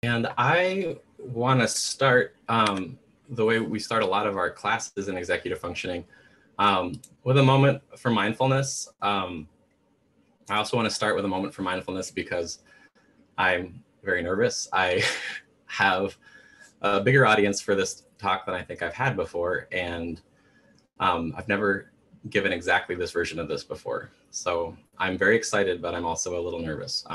And I want to start the way we start a lot of our classes in executive functioning with a moment for mindfulness. I also want to start with a moment for mindfulness because I'm very nervous. I have a bigger audience for this talk than I think I've had before, and I've never given exactly this version of this before. So I'm very excited, but I'm also a little nervous.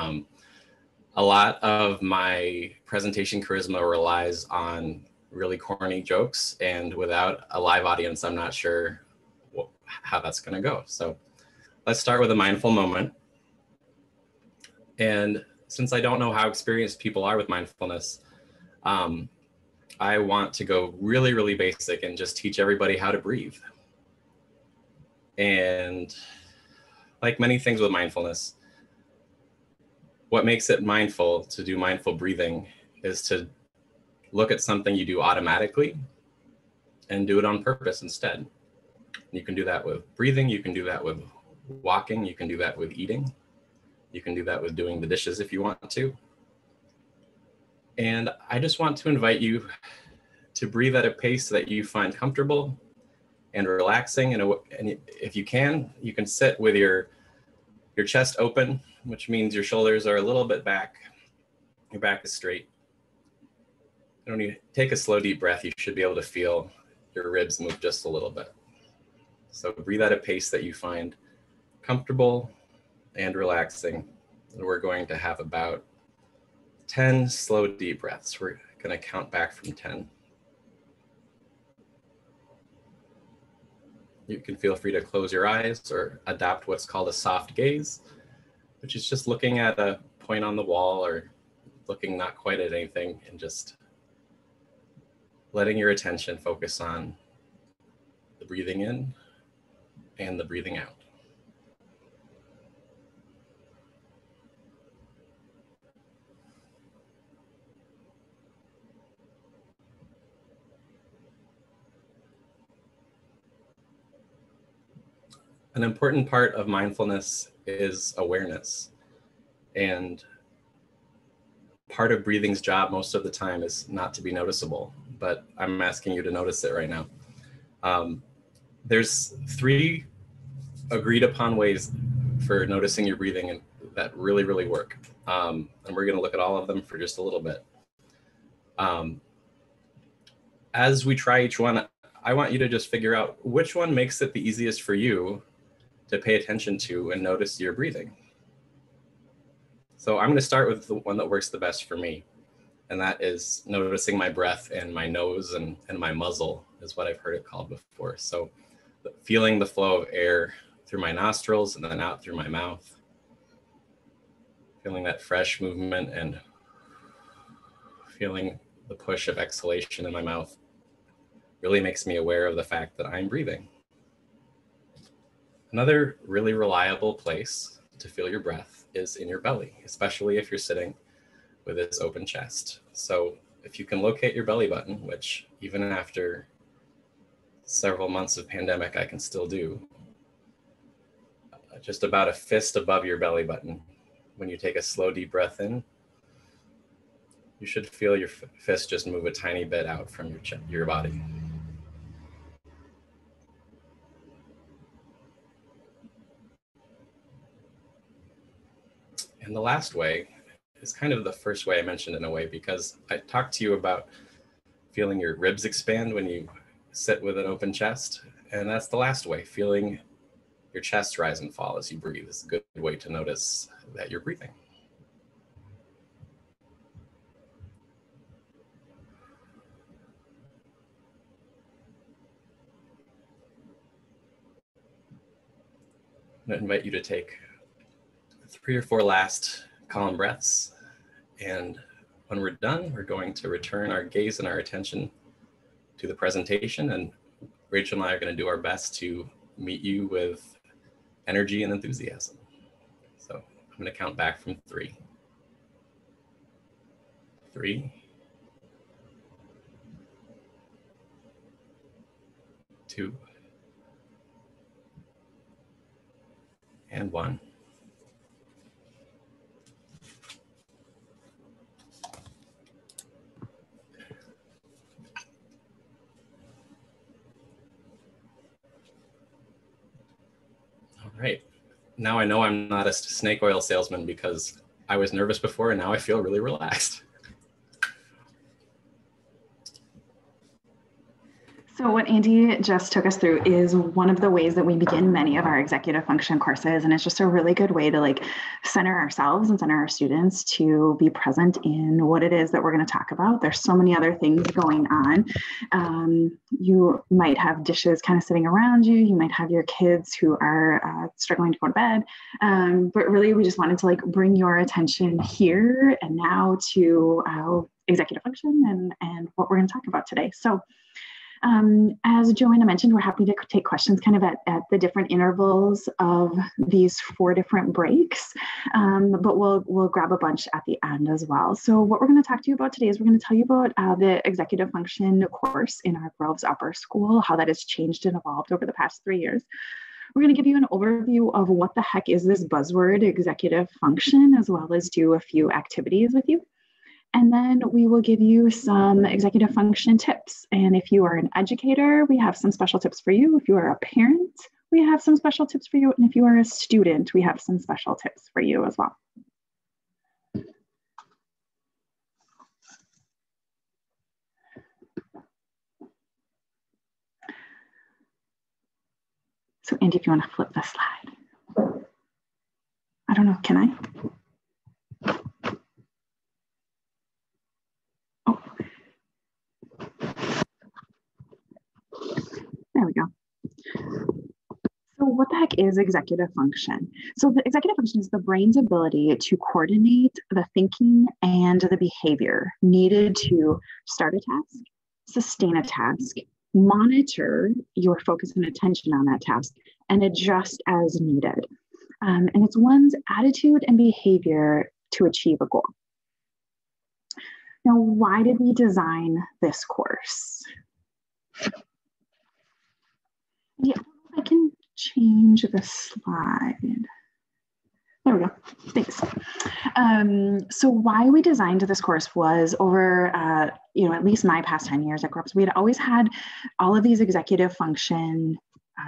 A lot of my presentation charisma relies on really corny jokes, and without a live audience, I'm not sure how that's going to go. So let's start with a mindful moment. And since I don't know how experienced people are with mindfulness, I want to go really, really basic and just teach everybody how to breathe. And like many things with mindfulness, what makes it mindful to do mindful breathing is to look at something you do automatically and do it on purpose instead. You can do that with breathing, you can do that with walking, you can do that with eating, you can do that with doing the dishes if you want to. And I just want to invite you to breathe at a pace that you find comfortable and relaxing. And if you can sit with your chest open, which means your shoulders are a little bit back, your back is straight. When you take a slow, deep breath, you should be able to feel your ribs move just a little bit. So breathe at a pace that you find comfortable and relaxing. And we're going to have about 10 slow, deep breaths. We're going to count back from 10. You can feel free to close your eyes or adopt what's called a soft gaze, which is just looking at a point on the wall or looking not quite at anything and just letting your attention focus on the breathing in and the breathing out. An important part of mindfulness is awareness. And part of breathing's job most of the time is not to be noticeable, but I'm asking you to notice it right now. There's 3 agreed upon ways for noticing your breathing and that really, really work. And we're going to look at all of them for just a little bit. As we try each one, I want you to just figure out which one makes it the easiest for you to pay attention to and notice your breathing. So I'm going to start with the one that works the best for me. And that is noticing my breath and my nose and my muzzle is what I've heard it called before. So feeling the flow of air through my nostrils and then out through my mouth. Feeling that fresh movement and feeling the push of exhalation in my mouth really makes me aware of the fact that I'm breathing. Another really reliable place to feel your breath is in your belly, especially if you're sitting with this open chest. So if you can locate your belly button, which even after several months of pandemic, I can still do, just about a fist above your belly button. When you take a slow, deep breath in, you should feel your fist just move a tiny bit out from your body. And the last way is kind of the first way I mentioned in a way, because I talked to you about feeling your ribs expand when you sit with an open chest. And that's the last way, feeling your chest rise and fall as you breathe is a good way to notice that you're breathing. I'm going to invite you to take 3 or 4 last calm breaths. And when we're done, we're going to return our gaze and our attention to the presentation. And Rachel and I are going to do our best to meet you with energy and enthusiasm. So I'm going to count back from 3. 3, 2, and 1. Right. Now I know I'm not a snake oil salesman because I was nervous before and now I feel really relaxed. So what Andy just took us through is one of the ways that we begin many of our executive function courses. And it's just a really good way to like center ourselves and center our students to be present in what it is that we're going to talk about. There's so many other things going on. You might have dishes kind of sitting around you. You might have your kids who are struggling to go to bed. But really, we just wanted to like bring your attention here and now to executive function and what we're going to talk about today. So as Joanna mentioned, we're happy to take questions kind of at the different intervals of these 4 different breaks, but we'll grab a bunch at the end as well. So what we're going to talk to you about today is we're going to tell you about the executive function course in our Groves Upper School, how that has changed and evolved over the past 3 years. We're going to give you an overview of what the heck is this buzzword executive function, as well as do a few activities with you. And then we will give you some executive function tips. And if you are an educator, we have some special tips for you. If you are a parent, we have some special tips for you. And if you are a student, we have some special tips for you as well. So Andy, if you want to flip the slide. I don't know, can I? There we go. So what the heck is executive function? So the executive function is the brain's ability to coordinate the thinking and the behavior needed to start a task, sustain a task, monitor your focus and attention on that task, and adjust as needed. And it's one's attitude and behavior to achieve a goal. Now, why did we design this course? Yeah, I can change the slide. There we go. Thanks. So why we designed this course was over, at least my past 10 years at Groves, we had always had all of these executive function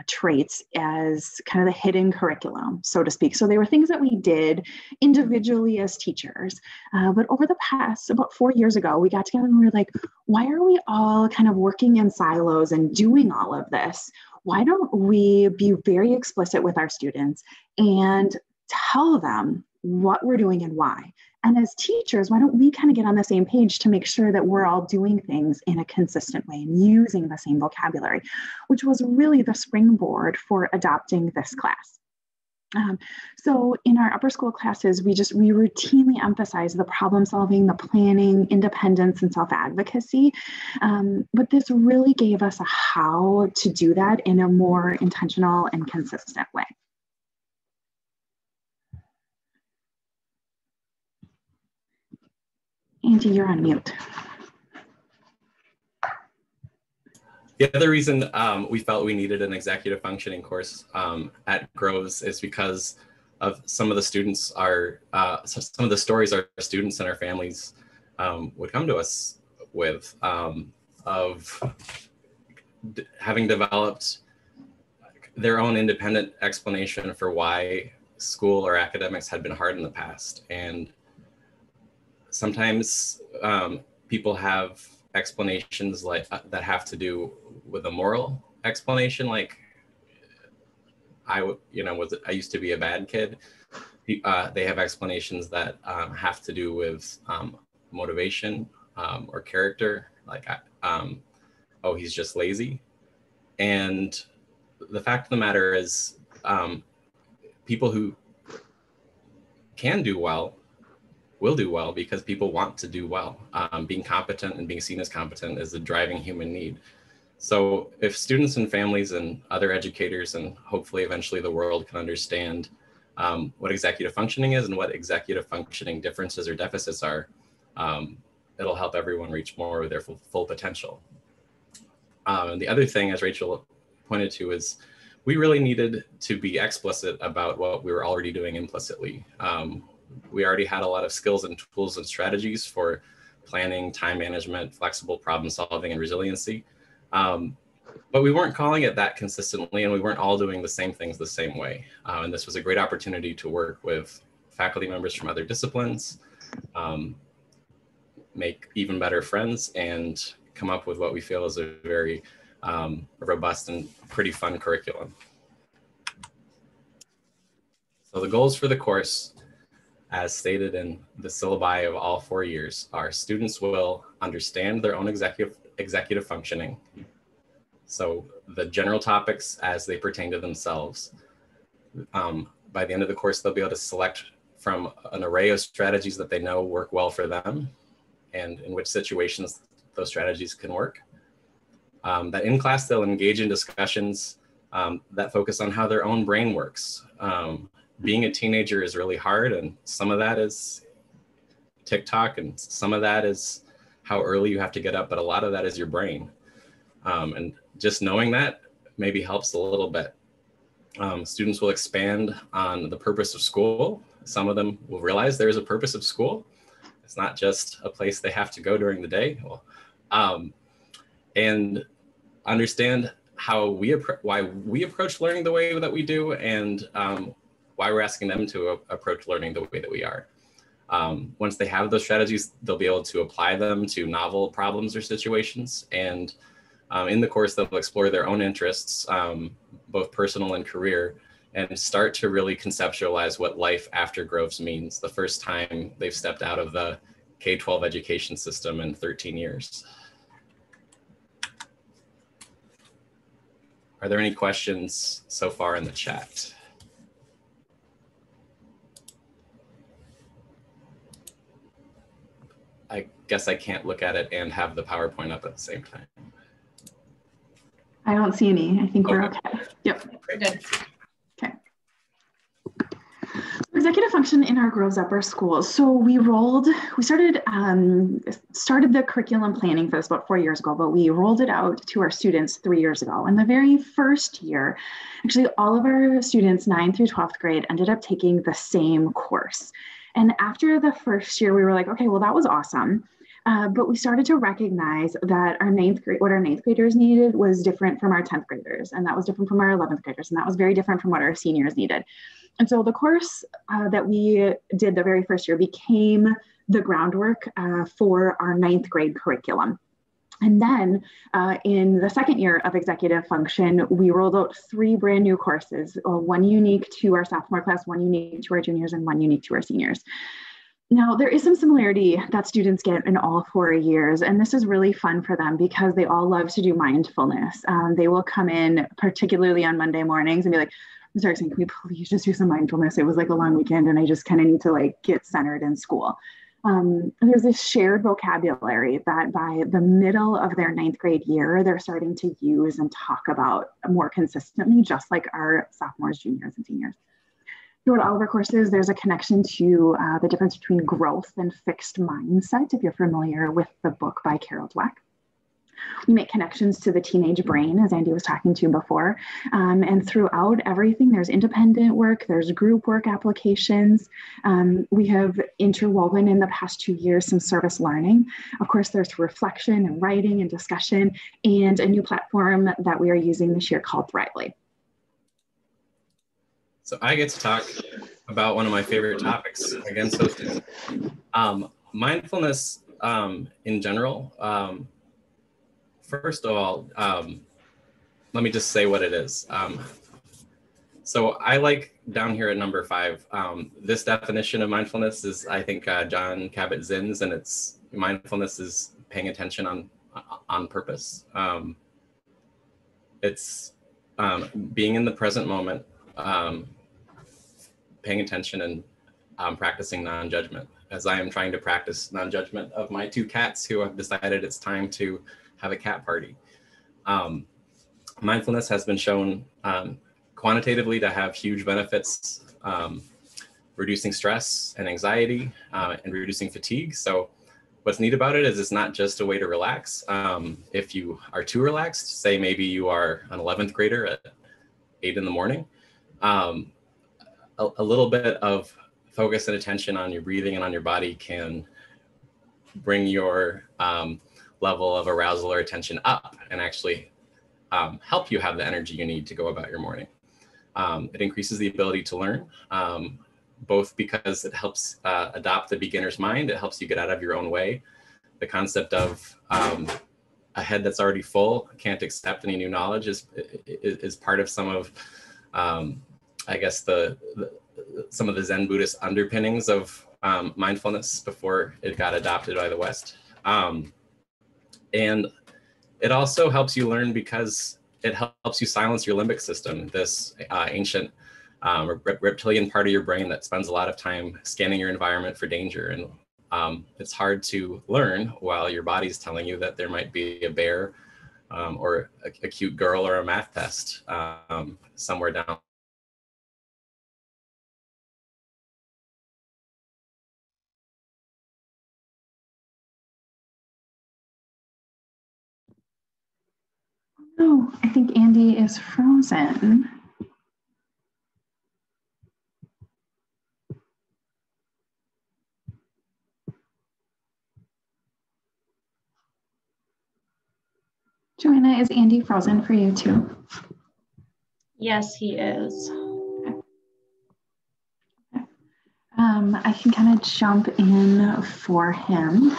traits as kind of the hidden curriculum, so to speak. So they were things that we did individually as teachers. But over the past, about 4 years ago, we got together and we were like, why are we all kind of working in silos and doing all of this? Why don't we be very explicit with our students and tell them what we're doing and why? And as teachers, why don't we kind of get on the same page to make sure that we're all doing things in a consistent way and using the same vocabulary, which was really the springboard for adopting this class. So in our upper school classes, we routinely emphasize the problem solving, the planning, independence, and self-advocacy. But this really gave us a how to do that in a more intentional and consistent way. Andy, you're on mute. The other reason we felt we needed an executive functioning course at Groves is because of some of the students some of the stories our students and our families would come to us with of having developed their own independent explanation for why school or academics had been hard in the past. And sometimes people have explanations like that have to do with a moral explanation, like I used to be a bad kid. They have explanations that have to do with motivation or character, like oh, he's just lazy. And the fact of the matter is people who can do well will do well because people want to do well. Being competent and being seen as competent is a driving human need. So if students and families and other educators and hopefully eventually the world can understand what executive functioning is and what executive functioning differences or deficits are, it'll help everyone reach more of their full potential. And the other thing, as Rachel pointed to, is we really needed to be explicit about what we were already doing implicitly. We already had a lot of skills and tools and strategies for planning, time management, flexible problem solving, and resiliency. But we weren't calling it that consistently, and we weren't all doing the same things the same way. And this was a great opportunity to work with faculty members from other disciplines, make even better friends, and come up with what we feel is a very robust and pretty fun curriculum. So the goals for the course, as stated in the syllabi of all 4 years, are students will understand their own executive functioning. So the general topics as they pertain to themselves. By the end of the course, they'll be able to select from an array of strategies that they know work well for them and in which situations those strategies can work. That in class, they'll engage in discussions that focus on how their own brain works. Being a teenager is really hard, and some of that is TikTok, and some of that is how early you have to get up, but a lot of that is your brain. And just knowing that maybe helps a little bit. Students will expand on the purpose of school. Some of them will realize there's a purpose of school. It's not just a place they have to go during the day. And understand how why we approach learning the way that we do, and why we're asking them to approach learning the way that we are. Once they have those strategies, they'll be able to apply them to novel problems or situations. And in the course, they'll explore their own interests, both personal and career, and start to really conceptualize what life after Groves means, the first time they've stepped out of the K-12 education system in 13 years. Are there any questions so far in the chat? I guess I can't look at it and have the PowerPoint up at the same time. I don't see any. I think we're okay. Yep. We're good. Okay. Executive function in our Groves Upper schools. So we started the curriculum planning for this about 4 years ago, but we rolled it out to our students 3 years ago. And the very first year, actually all of our students, 9th through 12th grade, ended up taking the same course. And after the first year, we were like, okay, well, that was awesome. But we started to recognize that what our ninth graders needed was different from our 10th graders. And that was different from our 11th graders. And that was very different from what our seniors needed. And so the course that we did the very first year became the groundwork for our 9th grade curriculum. And then in the second year of executive function, we rolled out 3 brand new courses, one unique to our sophomore class, one unique to our juniors, and one unique to our seniors. Now, there is some similarity that students get in all 4 years, and this is really fun for them because they all love to do mindfulness. They will come in, particularly on Monday mornings, and be like, Ms. Erickson, can we please just do some mindfulness? It was like a long weekend, and I just kind of need to like get centered in school. There's this shared vocabulary that by the middle of their 9th grade year, they're starting to use and talk about more consistently, just like our sophomores, juniors, and seniors. Throughout all of our courses, there's a connection to the difference between growth and fixed mindset, if you're familiar with the book by Carol Dweck. We make connections to the teenage brain, as Andy was talking to before. And throughout everything, there's independent work, there's group work applications. We have interwoven in the past 2 years some service learning. Of course, there's reflection and writing and discussion, and a new platform that we are using this year called Thrively. So I get to talk about one of my favorite topics against hosting. Mindfulness in general. First of all, let me just say what it is. So I like down here at number 5, this definition of mindfulness is, I think, John Kabat-Zinn's, and it's mindfulness is paying attention on purpose. It's being in the present moment, paying attention and practicing non-judgment, as I am trying to practice non-judgment of my 2 cats who have decided it's time to have a cat party. Mindfulness has been shown quantitatively to have huge benefits, reducing stress and anxiety and reducing fatigue. So what's neat about it is it's not just a way to relax. If you are too relaxed, say maybe you are an 11th grader at 8 in the morning, a little bit of focus and attention on your breathing and on your body can bring your level of arousal or attention up and actually help you have the energy you need to go about your morning. It increases the ability to learn, both because it helps adopt the beginner's mind. It helps you get out of your own way. The concept of a head that's already full, can't accept any new knowledge is part of some of, I guess, some of the Zen Buddhist underpinnings of mindfulness before it got adopted by the West. And it also helps you learn because it helps you silence your limbic system, this ancient reptilian part of your brain that spends a lot of time scanning your environment for danger. And it's hard to learn while your body's telling you that there might be a bear or a cute girl or a math test somewhere down. Oh, I think Andy is frozen. Joanna, is Andy frozen for you too? Yes, he is. I can kind of jump in for him.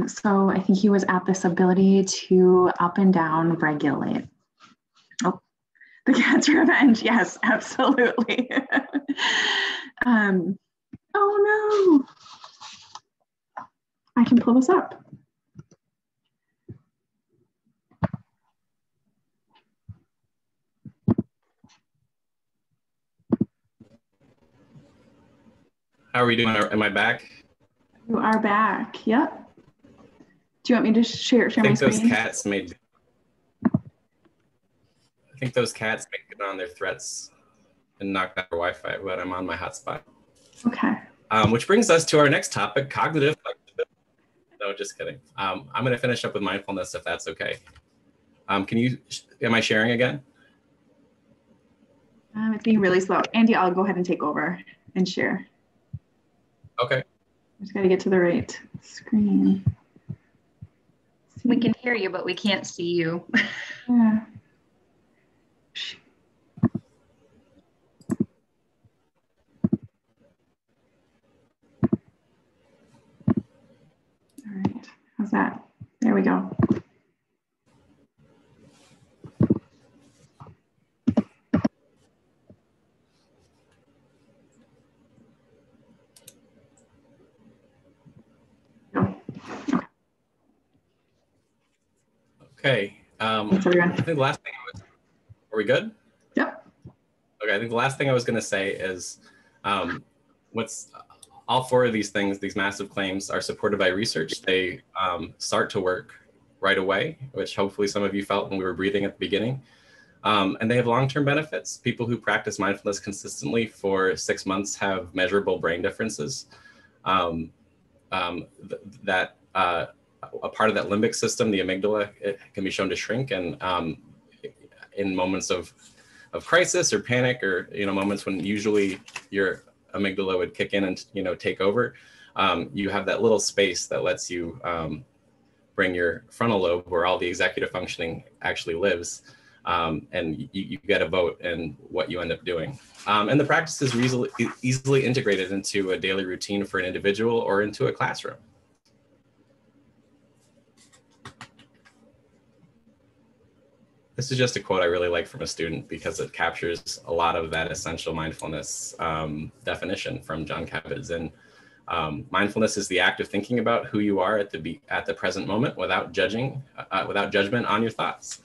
So I think he was at this ability to up and down regulate. Oh, the cat's revenge. Yes, absolutely. Oh no. I can pull this up. How are we doing? Am I back? You are back. Yep. Do you want me to share my screen? I think those cats may get on their threats and knock out our Wi-Fi, but I'm on my hotspot. Okay. Which brings us to our next topic, cognitive flexibility. No, just kidding. I'm going to finish up with mindfulness if that's okay. Am I sharing again? It's being really slow. Andy, I'll go ahead and take over and share. Okay. I just got to get to the right screen. We can hear you, but we can't see you. Yeah. All right. How's that? There we go. Okay. Thanks, everyone. I think the last thing are we good? Yep. Okay. I think the last thing I was going to say is all four of these things, these massive claims, are supported by research. They start to work right away, which hopefully some of you felt when we were breathing at the beginning. And they have long-term benefits. People who practice mindfulness consistently for 6 months have measurable brain differences. A part of that limbic system, the amygdala, it can be shown to shrink, and in moments of crisis or panic, or moments when usually your amygdala would kick in and take over, you have that little space that lets you bring your frontal lobe, where all the executive functioning actually lives, and you get a vote in what you end up doing. And the practice is easily integrated into a daily routine for an individual or into a classroom. This is just a quote I really like from a student because it captures a lot of that essential mindfulness definition from John Kabat-Zinn. Mindfulness is the act of thinking about who you are at the present moment without judgment on your thoughts.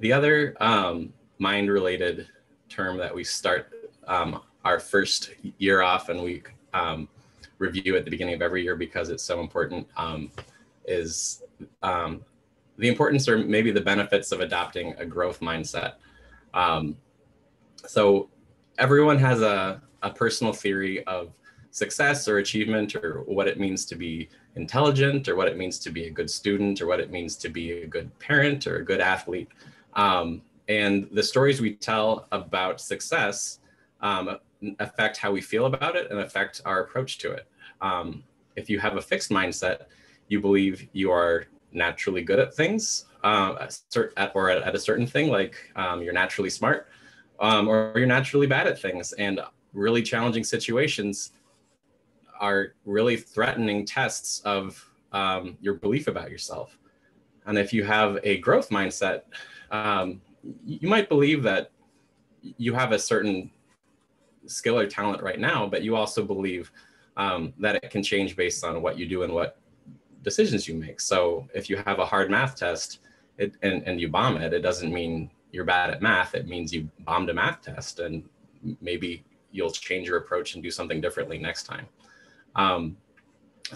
The other mind-related term that we start our first year off, and we review at the beginning of every year because it's so important, is the importance, or maybe the benefits, of adopting a growth mindset. So everyone has a personal theory of success or achievement, or what it means to be intelligent, or what it means to be a good student, or what it means to be a good parent or a good athlete. And the stories we tell about success affect how we feel about it and affect our approach to it. If you have a fixed mindset, you believe you are naturally good at things, or at a certain thing, like you're naturally smart, or you're naturally bad at things. And really challenging situations are really threatening tests of your belief about yourself. And if you have a growth mindset, you might believe that you have a certain skill or talent right now, but you also believe that it can change based on what you do and what decisions you make. So if you have a hard math test and you bomb it, it doesn't mean you're bad at math. It means you bombed a math test, and maybe you'll change your approach and do something differently next time.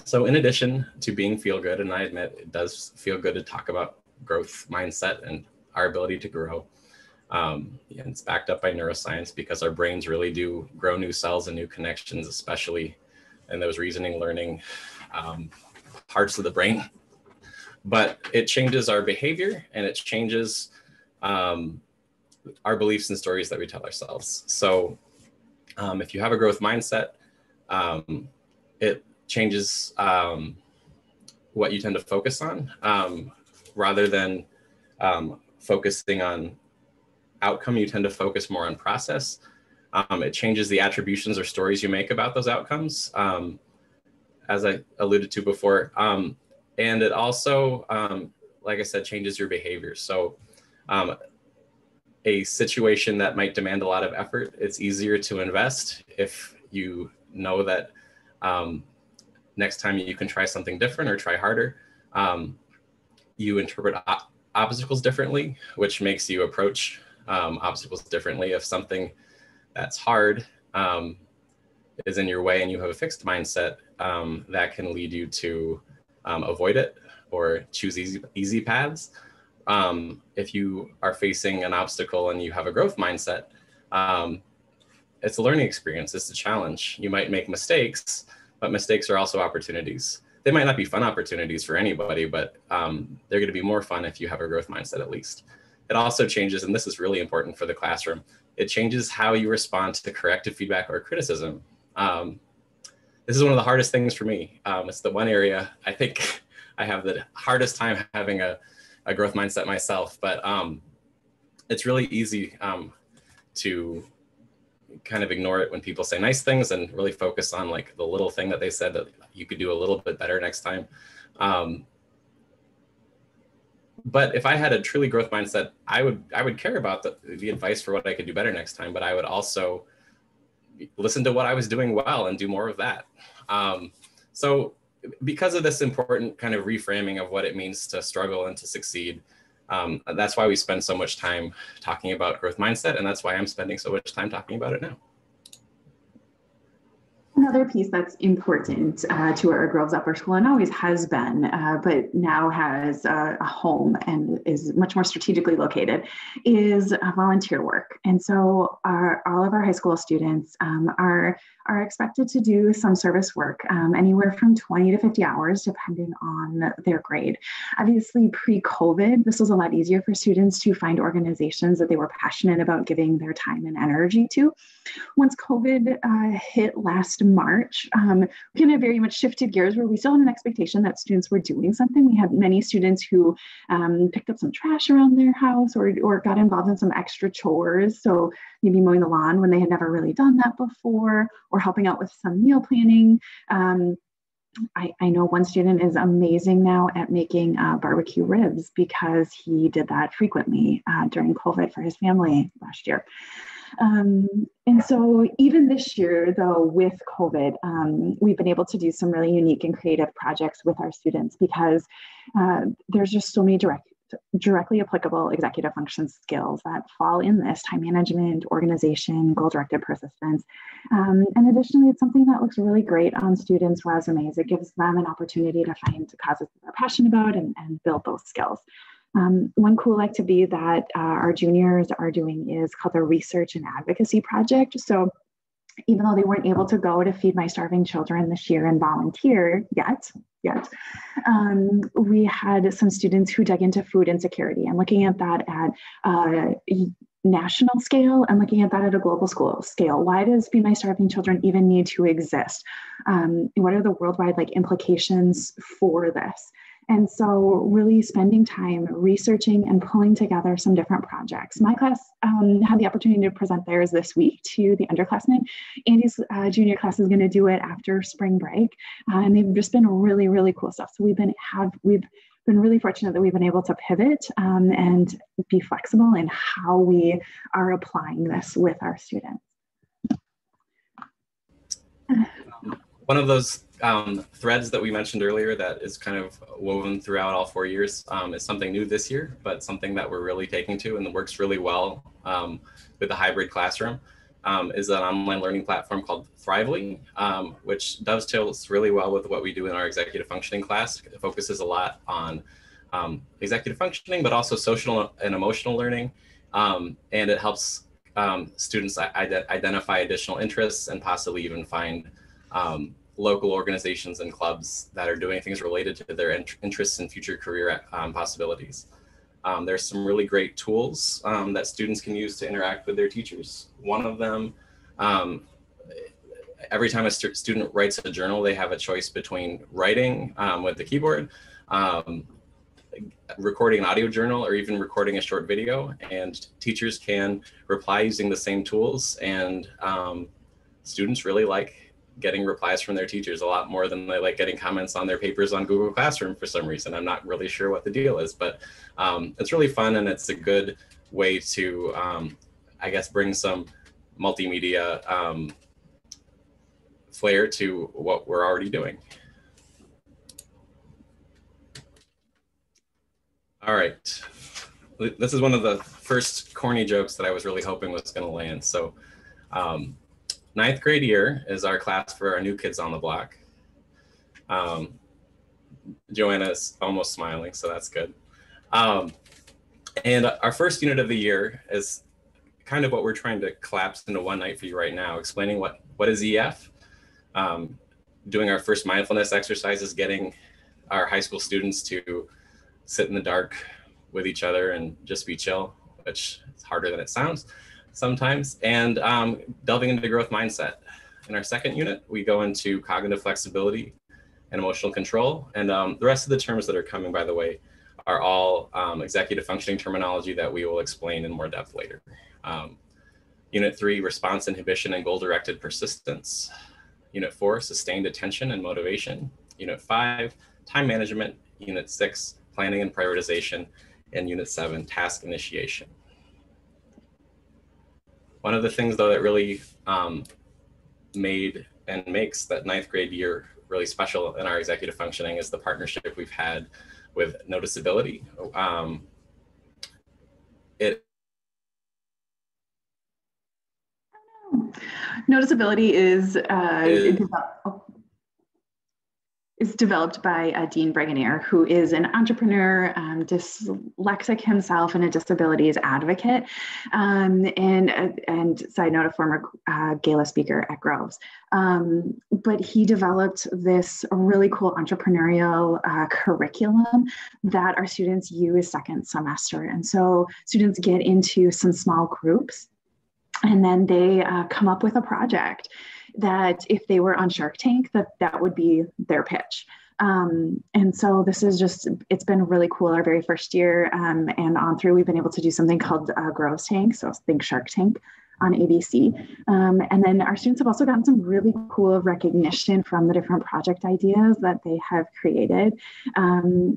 So in addition to being feel good, and I admit it does feel good to talk about growth mindset and our ability to grow. And it's backed up by neuroscience, because our brains really do grow new cells and new connections, especially in those reasoning, learning parts of the brain. But it changes our behavior, and it changes our beliefs and stories that we tell ourselves. So if you have a growth mindset, it changes what you tend to focus on, rather than focusing on outcome. You tend to focus more on process. It changes the attributions or stories you make about those outcomes, as I alluded to before. And it also, like I said, changes your behavior. So a situation that might demand a lot of effort, it's easier to invest if you know that next time you can try something different or try harder. You interpret obstacles differently, which makes you approach obstacles differently. If something that's hard is in your way and you have a fixed mindset, that can lead you to avoid it or choose easy paths. If you are facing an obstacle and you have a growth mindset, it's a learning experience. It's a challenge. You might make mistakes, but mistakes are also opportunities. They might not be fun opportunities for anybody, but they're going to be more fun if you have a growth mindset at least. It also changes, and this is really important for the classroom, it changes how you respond to corrective feedback or criticism. This is one of the hardest things for me. It's the one area I think I have the hardest time having a growth mindset myself, but it's really easy to kind of ignore it when people say nice things and really focus on like the little thing that they said that you could do a little bit better next time. But if I had a truly growth mindset, I would care about the advice for what I could do better next time, but I would also listen to what I was doing well and do more of that. So because of this important kind of reframing of what it means to struggle and to succeed, that's why we spend so much time talking about growth mindset, and that's why I'm spending so much time talking about it now. Another piece that's important to our Girls Upper School, and always has been, but now has a home and is much more strategically located, is volunteer work. And so all of our high school students are expected to do some service work, anywhere from 20 to 50 hours, depending on their grade. Obviously, pre-COVID, this was a lot easier for students to find organizations that they were passionate about giving their time and energy to. Once COVID hit last March, we kind of very much shifted gears where we still had an expectation that students were doing something. We had many students who picked up some trash around their house or got involved in some extra chores. So maybe mowing the lawn when they had never really done that before, or helping out with some meal planning. I know one student is amazing now at making barbecue ribs because he did that frequently during COVID for his family last year. And so even this year, though, with COVID, we've been able to do some really unique and creative projects with our students because there's just so many directly applicable executive function skills that fall in this: time management, organization, goal-directed persistence. And additionally, it's something that looks really great on students' resumes. It gives them an opportunity to find causes that they're passionate about and build those skills. One cool activity that our juniors are doing is called the Research and Advocacy Project. So even though they weren't able to go to Feed My Starving Children this year and volunteer yet, we had some students who dug into food insecurity and looking at that at national scale and looking at that at a global scale. Why does Feed My Starving Children even need to exist? What are the worldwide implications for this? And so really spending time researching and pulling together some different projects. My class had the opportunity to present theirs this week to the underclassmen. Andy's junior class is going to do it after spring break. And they've just been really, really cool stuff. So we've been really fortunate that we've been able to pivot and be flexible in how we are applying this with our students. One of those threads that we mentioned earlier that is kind of woven throughout all 4 years is something new this year, but something that we're really taking to and that works really well with the hybrid classroom is an online learning platform called Thrively, which dovetails really well with what we do in our executive functioning class. It focuses a lot on executive functioning, but also social and emotional learning. And it helps students identify additional interests and possibly even find local organizations and clubs that are doing things related to their interests and future career possibilities. There's some really great tools that students can use to interact with their teachers. One of them, every time a student writes a journal, they have a choice between writing with the keyboard, recording an audio journal, or even recording a short video. And teachers can reply using the same tools. And students really like getting replies from their teachers a lot more than they like getting comments on their papers on Google Classroom for some reason. I'm not really sure what the deal is, but it's really fun, and it's a good way to, I guess, bring some multimedia flair to what we're already doing. All right, this is one of the first corny jokes that I was really hoping was going to land. So 9th grade year is our class for our new kids on the block. Joanna's almost smiling, so that's good. And our first unit of the year is kind of what we're trying to collapse into one night for you right now, explaining what is EF, doing our first mindfulness exercises, getting our high school students to sit in the dark with each other and just be chill, which is harder than it sounds sometimes, and delving into growth mindset. In our second unit, we go into cognitive flexibility and emotional control. And the rest of the terms that are coming, by the way, are all executive functioning terminology that we will explain in more depth later. Unit 3, response inhibition and goal-directed persistence. Unit 4, sustained attention and motivation. Unit 5, time management. Unit 6, planning and prioritization. And Unit 7, task initiation. One of the things, though, that really made and makes that 9th grade year really special in our executive functioning is the partnership we've had with Noticeability. Noticeability is developed by Dean Breganier, who is an entrepreneur, dyslexic himself, and a disabilities advocate, and side note, a former gala speaker at Groves. But he developed this really cool entrepreneurial curriculum that our students use second semester. And so students get into some small groups, and then they come up with a project that if they were on Shark Tank, that would be their pitch. And so this is just, it's been really cool. Our very first year and on through, we've been able to do something called Groves Tank. So think Shark Tank on ABC. And then our students have also gotten some really cool recognition from the different project ideas that they have created.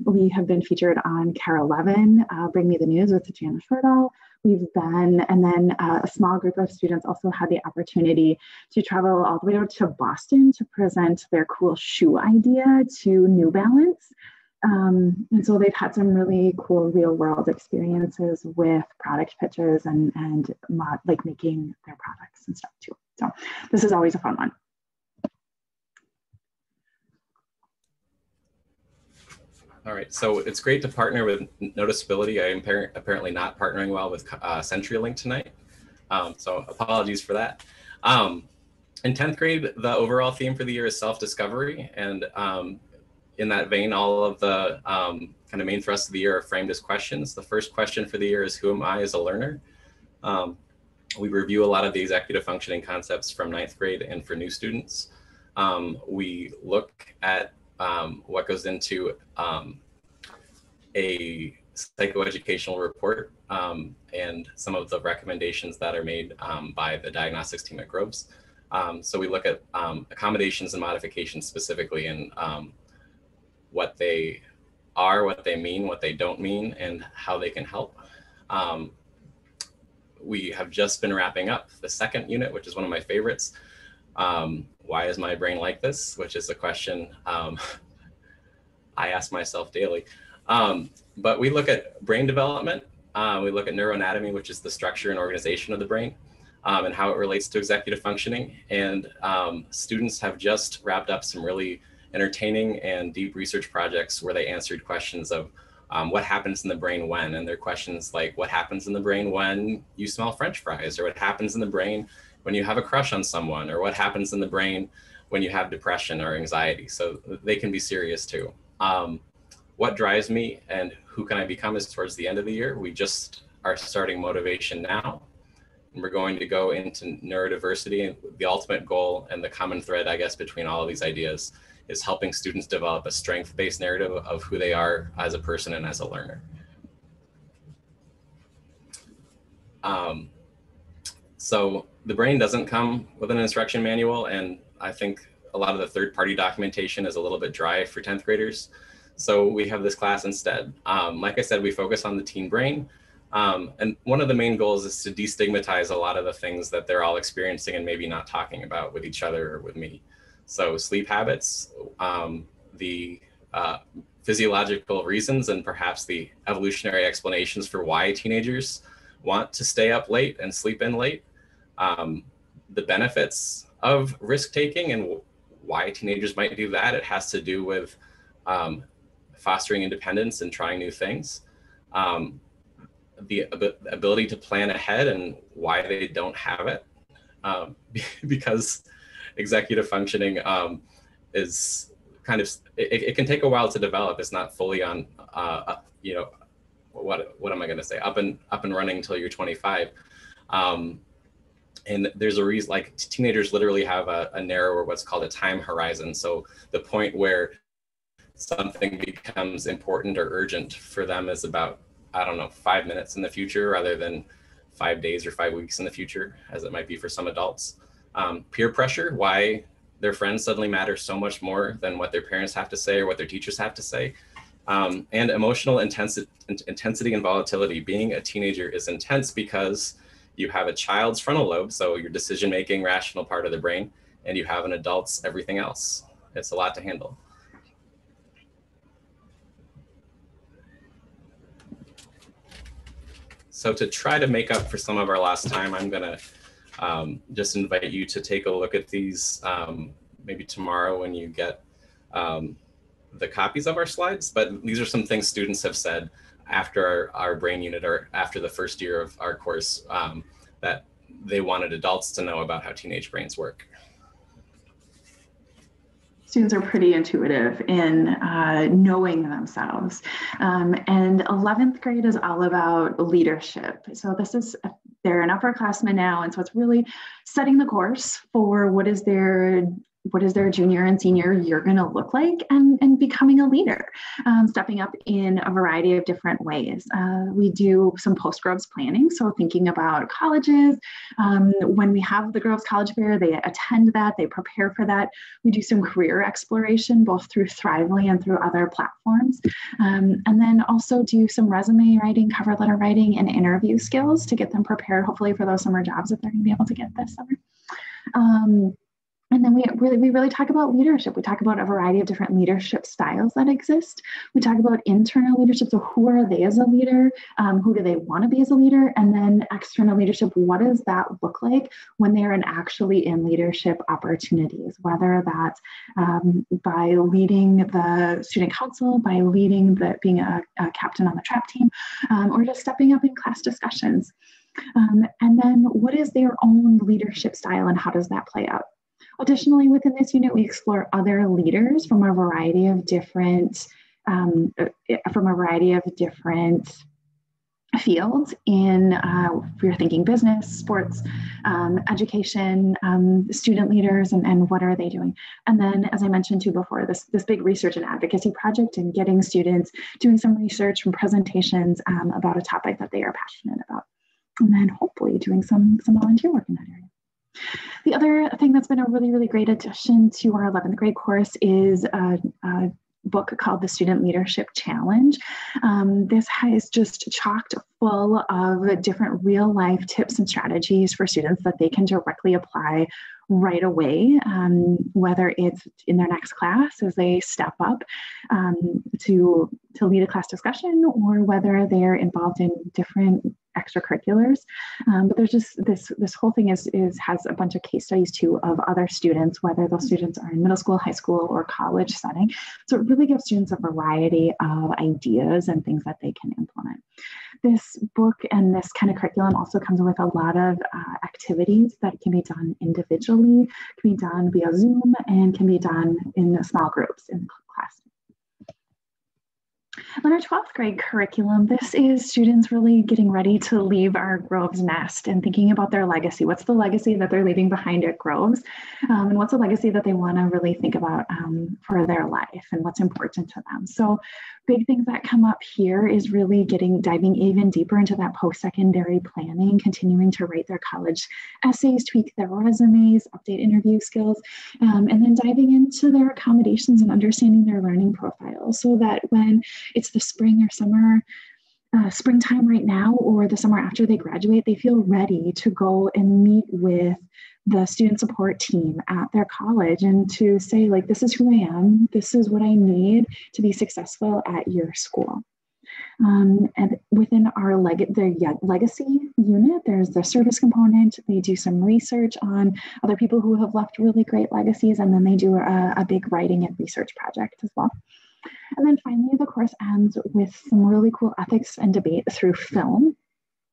We have been featured on KARE 11, Bring Me the News with Jana Shortall. And then a small group of students also had the opportunity to travel all the way to Boston to present their cool shoe idea to New Balance. And so they've had some really cool real world experiences with product pitches and like making their products and stuff too. So this is always a fun one. All right, so it's great to partner with Noticeability. I am apparently not partnering well with CenturyLink tonight, so apologies for that. In 10th grade, the overall theme for the year is self-discovery, and in that vein, all of the kind of main thrusts of the year are framed as questions. The first question for the year is, who am I as a learner? We review a lot of the executive functioning concepts from 9th grade and for new students. We look at what goes into a psychoeducational report and some of the recommendations that are made by the diagnostics team at Groves. So we look at accommodations and modifications specifically and what they are, what they mean, what they don't mean, and how they can help. We have just been wrapping up the second unit, which is one of my favorites. Why is my brain like this? Which is a question I ask myself daily. But we look at brain development. We look at neuroanatomy, which is the structure and organization of the brain, and how it relates to executive functioning. And students have just wrapped up some really entertaining and deep research projects where they answered questions of what happens in the brain when, and they're questions like what happens in the brain when you smell French fries, or what happens in the brain when you have a crush on someone, or what happens in the brain when you have depression or anxiety. So they can be serious too. What drives me and who can I become is towards the end of the year. We just are starting motivation now. And we're going to go into neurodiversity, and the ultimate goal and the common thread, I guess, between all of these ideas is helping students develop a strength-based narrative of who they are as a person and as a learner. So the brain doesn't come with an instruction manual, and I think a lot of the third-party documentation is a little bit dry for 10th graders. So we have this class instead. Like I said, we focus on the teen brain. And one of the main goals is to destigmatize a lot of the things that they're all experiencing and maybe not talking about with each other or with me. So sleep habits, the physiological reasons, and perhaps the evolutionary explanations for why teenagers want to stay up late and sleep in late, the benefits of risk-taking and why teenagers might do that. It has to do with fostering independence and trying new things. The ability to plan ahead and why they don't have it, because executive functioning is kind of, it can take a while to develop. It's not fully on, you know, what am I going to say? Up and running until you're 25. And there's a reason, like teenagers literally have a narrower, what's called a time horizon. So the point where something becomes important or urgent for them is about, I don't know, 5 minutes in the future rather than 5 days or 5 weeks in the future, as it might be for some adults. Peer pressure, why their friends suddenly matter so much more than what their parents have to say or what their teachers have to say. And emotional intensity and volatility. Being a teenager is intense because you have a child's frontal lobe, so your decision-making rational part of the brain, and you have an adult's everything else. It's a lot to handle. So to try to make up for some of our lost time, I'm gonna just invite you to take a look at these maybe tomorrow when you get the copies of our slides. But these are some things students have said after our brain unit or after the first year of our course that they wanted adults to know about how teenage brains work. Students are pretty intuitive in knowing themselves. And 11th grade is all about leadership. So this is, they're an upperclassmen now. And so it's really setting the course for what is their junior and senior year going to look like, and becoming a leader, stepping up in a variety of different ways. We do some post-Groves planning, so thinking about colleges. When we have the Groves College Fair, they attend that, they prepare for that. We do some career exploration, both through Thrively and through other platforms. And then also do some resume writing, cover letter writing, and interview skills to get them prepared, hopefully for those summer jobs that they're going to be able to get this summer. And then we really talk about leadership. We talk about a variety of different leadership styles that exist. We talk about internal leadership. So who are they as a leader? Who do they want to be as a leader? And then external leadership, what does that look like when they're actually in leadership opportunities, whether that's by leading the student council, by leading being a captain on the trap team, or just stepping up in class discussions. And then what is their own leadership style and how does that play out? Additionally, within this unit, we explore other leaders from a variety of different fields in, if you're thinking business, sports, education, student leaders, and what are they doing? And then, as I mentioned too before, this big research and advocacy project and getting students doing some research and presentations about a topic that they are passionate about. And then hopefully doing some volunteer work in that area. The other thing that's been a really, really great addition to our 11th grade course is a book called the Student Leadership Challenge. This is just chocked full of different real life tips and strategies for students that they can directly apply right away, whether it's in their next class as they step up to lead a class discussion, or whether they're involved in different extracurriculars. But there's just this whole thing has a bunch of case studies too of other students, whether those students are in middle school, high school, or college setting. So it really gives students a variety of ideas and things that they can implement. This book and this kind of curriculum also comes with a lot of activities that can be done individually, can be done via Zoom, and can be done in small groups in class. On our 12th grade curriculum, this is students really getting ready to leave our Groves nest and thinking about their legacy. What's the legacy that they're leaving behind at Groves? And what's a legacy that they want to really think about for their life and what's important to them? So big things that come up here is really diving even deeper into that post-secondary planning, continuing to write their college essays, tweak their resumes, update interview skills, and then diving into their accommodations and understanding their learning profile so that when it's the spring or summer, springtime right now, or the summer after they graduate, they feel ready to go and meet with the student support team at their college and to say, like, this is who I am, this is what I need to be successful at your school. And within our legacy unit, there's the service component. They do some research on other people who have left really great legacies, and then they do a big writing and research project as well. And then finally, the course ends with some really cool ethics and debate through film.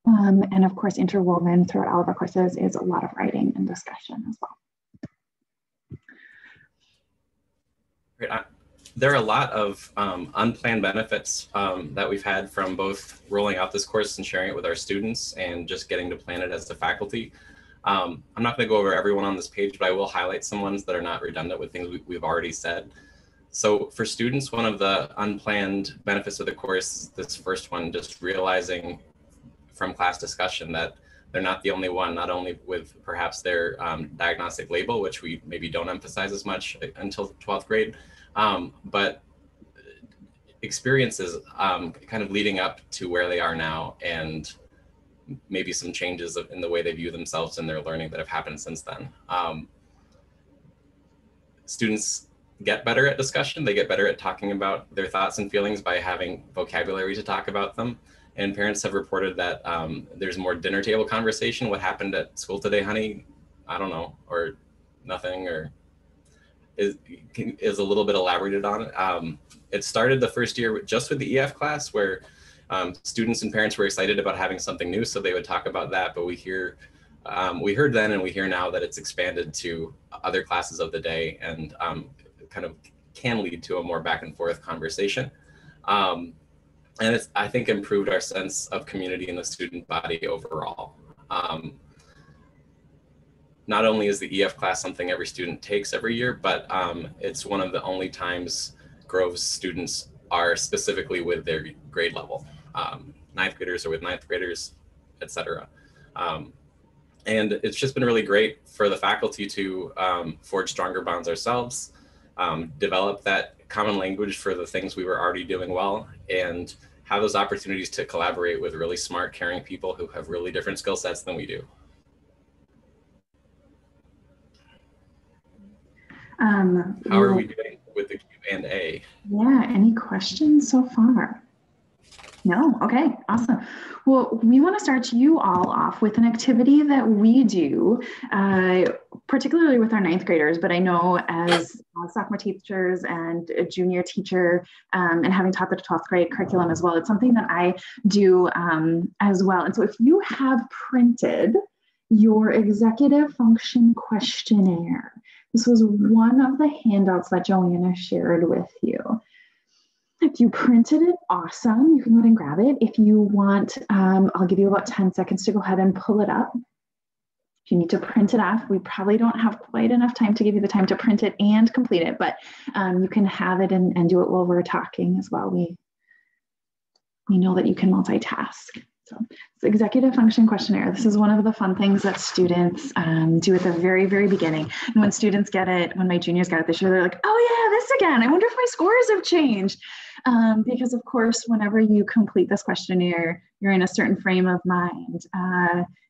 And of course, interwoven throughout all of our courses is a lot of writing and discussion as well. Great. There are a lot of unplanned benefits that we've had from both rolling out this course and sharing it with our students and just getting to plan it as the faculty. I'm not going to go over everyone on this page, but I will highlight some ones that are not redundant with things we've already said. So for students, one of the unplanned benefits of the course, this first one, just realizing from class discussion that they're not the only one, not only with perhaps their diagnostic label, which we maybe don't emphasize as much until 12th grade, but experiences kind of leading up to where they are now, and maybe some changes in the way they view themselves and their learning that have happened since then. Students get better at discussion. They get better at talking about their thoughts and feelings by having vocabulary to talk about them. And parents have reported that there's more dinner table conversation. What happened at school today, honey? I don't know, or nothing, or is a little bit elaborated on it. It started the first year just with the EF class, where students and parents were excited about having something new, so they would talk about that. But we heard then and we hear now that it's expanded to other classes of the day, and kind of can lead to a more back and forth conversation. And it's, I think, improved our sense of community in the student body overall. Not only is the EF class something every student takes every year, but it's one of the only times Groves students are specifically with their grade level. Ninth graders are with ninth graders, etc. And it's just been really great for the faculty to forge stronger bonds ourselves, develop that common language for the things we were already doing well, and have those opportunities to collaborate with really smart, caring people who have really different skill sets than we do. How are we doing with the Q&A? Yeah, any questions so far? No? Okay, awesome. Well, we want to start you all off with an activity that we do, particularly with our ninth graders, but I know as sophomore teachers and a junior teacher, and having taught the 12th grade curriculum as well, it's something that I do as well. And so if you have printed your executive function questionnaire, this was one of the handouts that Joanna shared with you. If you printed it, awesome. You can go ahead and grab it. If you want, I'll give you about 10 seconds to go ahead and pull it up. If you need to print it off, we probably don't have quite enough time to give you the time to print it and complete it, but you can have it and do it while we're talking as well. We know that you can multitask. So it's the executive function questionnaire. This is one of the fun things that students do at the very, very beginning. And when students get it, when my juniors got it this year, they're like, oh yeah, this again. I wonder if my scores have changed. Because of course, whenever you complete this questionnaire, you're in a certain frame of mind.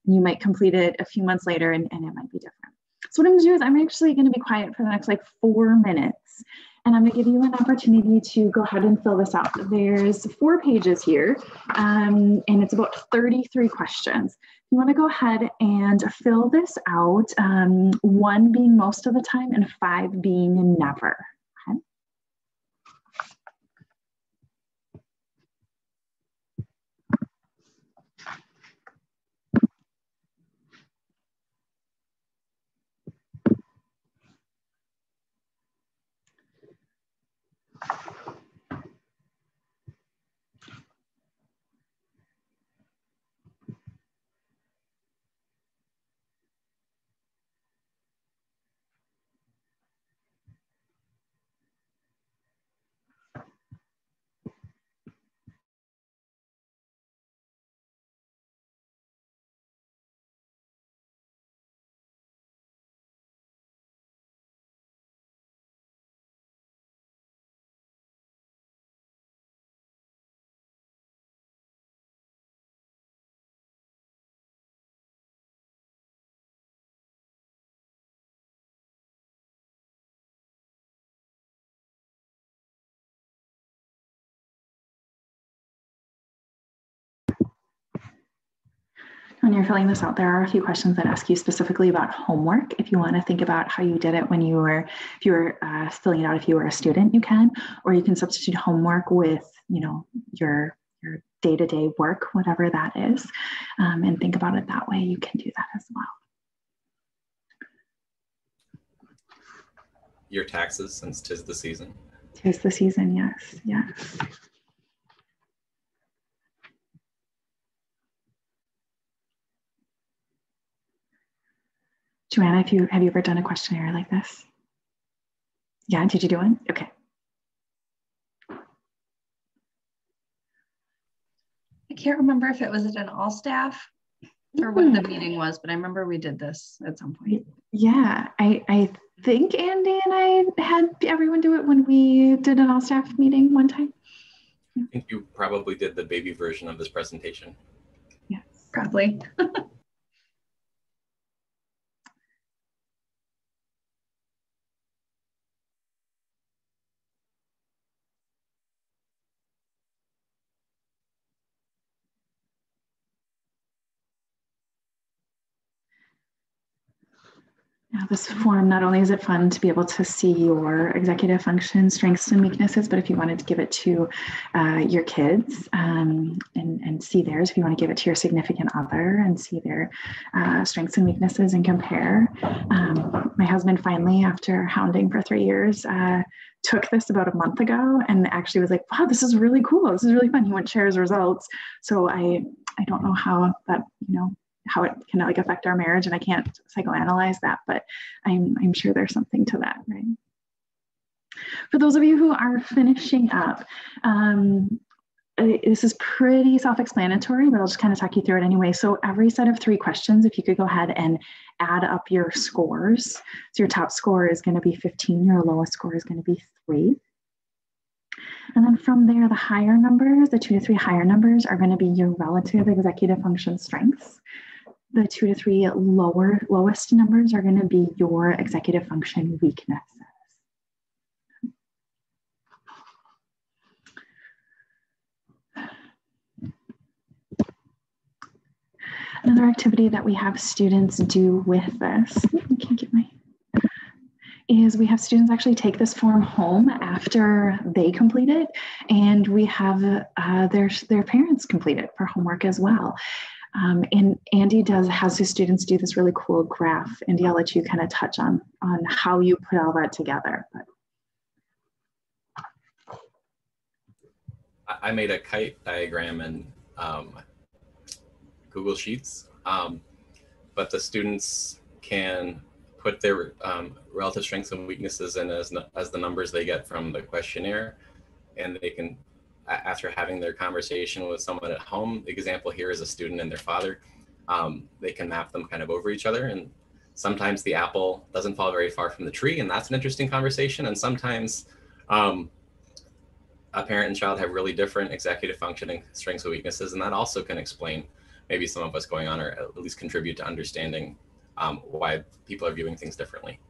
You might complete it a few months later and it might be different. So what I'm gonna do is I'm actually gonna be quiet for the next like 4 minutes. And I'm going to give you an opportunity to go ahead and fill this out. There's 4 pages here, and it's about 33 questions. You want to go ahead and fill this out, 1 being most of the time and 5 being never. Okay. When you're filling this out, there are a few questions that ask you specifically about homework. If you want to think about how you did it when you were, if you were filling it out, if you were a student, you can, or you can substitute homework with, you know, your day-to-day work, whatever that is, and think about it that way. You can do that as well. Your taxes, since 'tis the season. 'Tis the season, yes, yes. Joanna, have you ever done a questionnaire like this? Yeah, did you do one? Okay. I can't remember if it was at an all staff or what the meeting was, but I remember we did this at some point. Yeah, I think Andy and I had everyone do it when we did an all staff meeting one time. I think you probably did the baby version of this presentation. Yes, Probably. Now, this form, not only is it fun to be able to see your executive function strengths and weaknesses, but if you wanted to give it to your kids and see theirs, if you want to give it to your significant other and see their strengths and weaknesses and compare. My husband finally, after hounding for 3 years, took this about a month ago and actually was like, wow, this is really cool. This is really fun. He went to share his results. So I don't know how that, you know, how it can like affect our marriage, and I can't psychoanalyze that, but I'm sure there's something to that, right? For those of you who are finishing up, this is pretty self-explanatory, but I'll just kind of talk you through it anyway. So every set of 3 questions, if you could go ahead and add up your scores. So your top score is going to be 15, your lowest score is going to be 3. And then from there, the higher numbers, the 2 to 3 higher numbers are going to be your relative executive function strengths. The 2 to 3 lowest numbers are going to be your executive function weaknesses. Another activity that we have students do with this, I can't get my, is we have students actually take this form home after they complete it, and we have their parents complete it for homework as well. And Andy has his students do this really cool graph. Andy, I'll let you kind of touch on how you put all that together. But. I made a kite diagram in Google Sheets, but the students can put their relative strengths and weaknesses in as the numbers they get from the questionnaire, and they can, after having their conversation with someone at home, the example here is a student and their father, they can map them kind of over each other. And sometimes the apple doesn't fall very far from the tree, and that's an interesting conversation. And sometimes a parent and child have really different executive functioning strengths and weaknesses, and that also can explain maybe some of what's going on, or at least contribute to understanding why people are viewing things differently.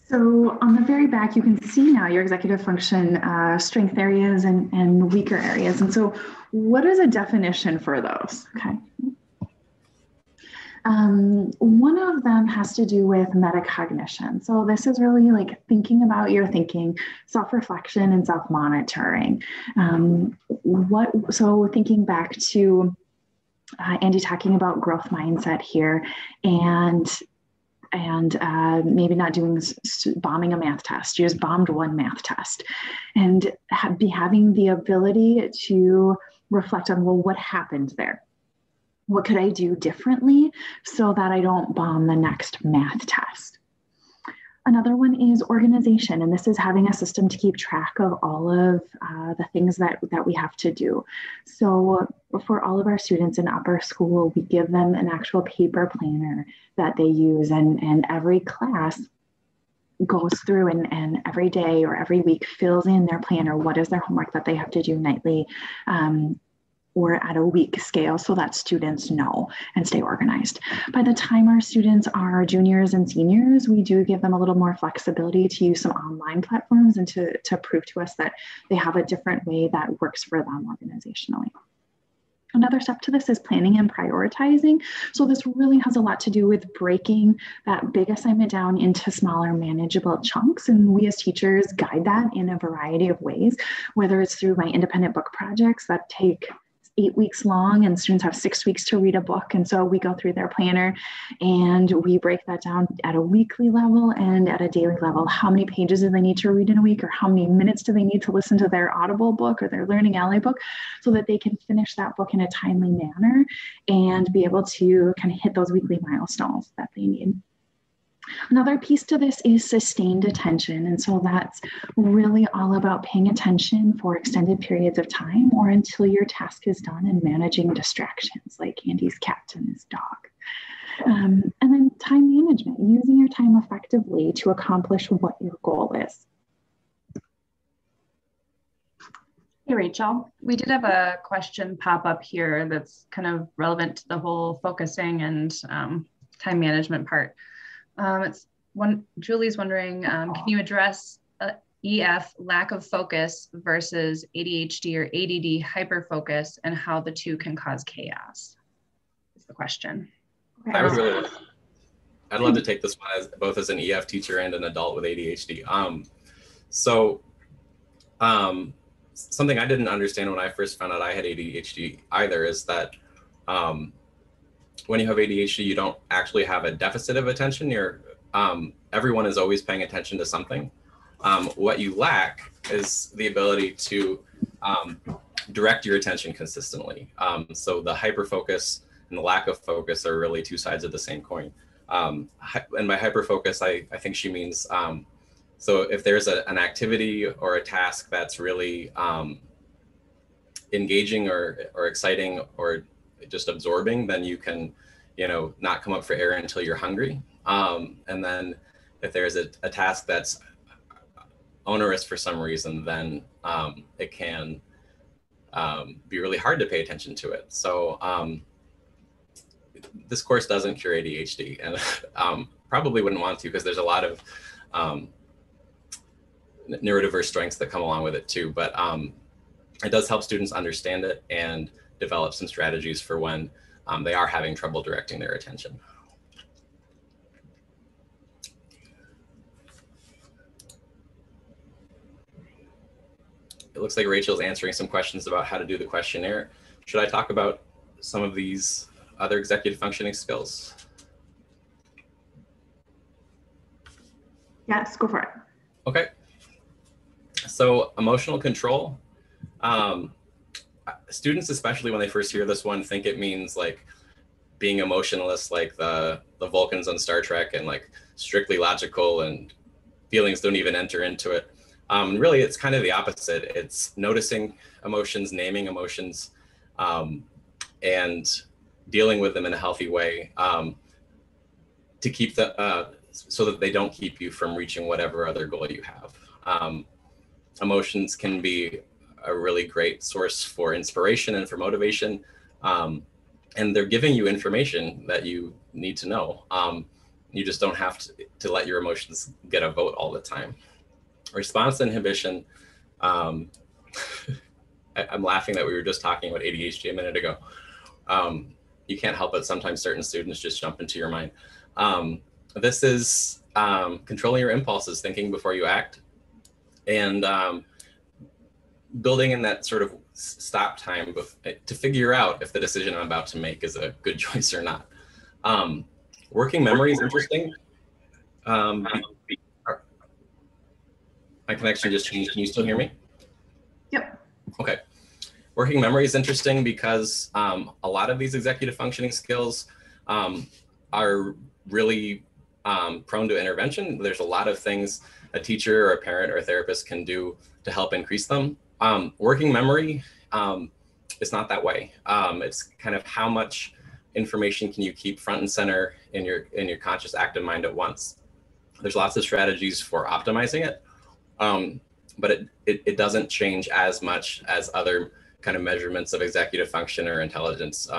So on the very back, you can see now your executive function strength areas and weaker areas. And so what is a definition for those? Okay. One of them has to do with metacognition. So this is really like thinking about your thinking, self-reflection and self-monitoring. So thinking back to Andy talking about growth mindset here, and maybe not doing bombing a math test. You just bombed one math test, and having the ability to reflect on, well, what happened there? What could I do differently so that I don't bomb the next math test? Another one is organization, and this is having a system to keep track of all of the things that we have to do. So for all of our students in upper school, we give them an actual paper planner that they use, and every class goes through and every day or every week fills in their planner. What is their homework that they have to do nightly, or at a week scale, so that students know and stay organized. By the time our students are juniors and seniors, we do give them a little more flexibility to use some online platforms and to prove to us that they have a different way that works for them organizationally. Another step to this is planning and prioritizing. So this really has a lot to do with breaking that big assignment down into smaller manageable chunks. And we as teachers guide that in a variety of ways, whether it's through my independent book projects that take 8 weeks long, and students have 6 weeks to read a book. And so we go through their planner and we break that down at a weekly level and at a daily level. How many pages do they need to read in a week, or how many minutes do they need to listen to their Audible book or their Learning Ally book, so that they can finish that book in a timely manner and be able to kind of hit those weekly milestones that they need. Another piece to this is sustained attention. And so that's really all about paying attention for extended periods of time or until your task is done, and managing distractions like Andy's cat and his dog. And then time management, using your time effectively to accomplish what your goal is. Hey, Rachel, we did have a question pop up here that's kind of relevant to the whole focusing and time management part. Julie's wondering, can you address EF, lack of focus, versus ADHD or ADD, hyperfocus, and how the two can cause chaos? Is the question. I'd love to take this one both as an EF teacher and an adult with ADHD. Something I didn't understand when I first found out I had ADHD either is that when you have ADHD, you don't actually have a deficit of attention. Everyone is always paying attention to something. What you lack is the ability to direct your attention consistently. So the hyperfocus and the lack of focus are really two sides of the same coin. And by hyperfocus, I think she means, so if there's an activity or a task that's really engaging or exciting or just absorbing, then you can, not come up for air until you're hungry. And then if there's a task that's onerous for some reason, then it can be really hard to pay attention to it. So this course doesn't cure ADHD, and probably wouldn't want to, because there's a lot of neurodiverse strengths that come along with it too. But it does help students understand it and develop some strategies for when they are having trouble directing their attention. It looks like Rachel's answering some questions about how to do the questionnaire. Should I talk about some of these other executive functioning skills? Yes, go for it. Okay. So emotional control, students, especially when they first hear this one, think it means like being emotionless, like the Vulcans on Star Trek, and like strictly logical and feelings don't even enter into it. Really, it's kind of the opposite. It's noticing emotions, naming emotions, and dealing with them in a healthy way, to keep so that they don't keep you from reaching whatever other goal you have. Emotions can be a really great source for inspiration and for motivation. And they're giving you information that you need to know. You just don't have to let your emotions get a vote all the time. Response inhibition. I'm laughing that we were just talking about ADHD a minute ago. You can't help it. Sometimes certain students just jump into your mind. This is controlling your impulses, thinking before you act, and building in that sort of stop time to figure out if the decision I'm about to make is a good choice or not. Working memory is interesting. My connection just changed. Can you still hear me? Yep. Okay. Working memory is interesting because a lot of these executive functioning skills are really prone to intervention. There's a lot of things a teacher or a parent or a therapist can do to help increase them. Working memory is not that way. It's kind of how much information can you keep front and center in your conscious active mind at once. There's lots of strategies for optimizing it, but it doesn't change as much as other kind of measurements of executive function or intelligence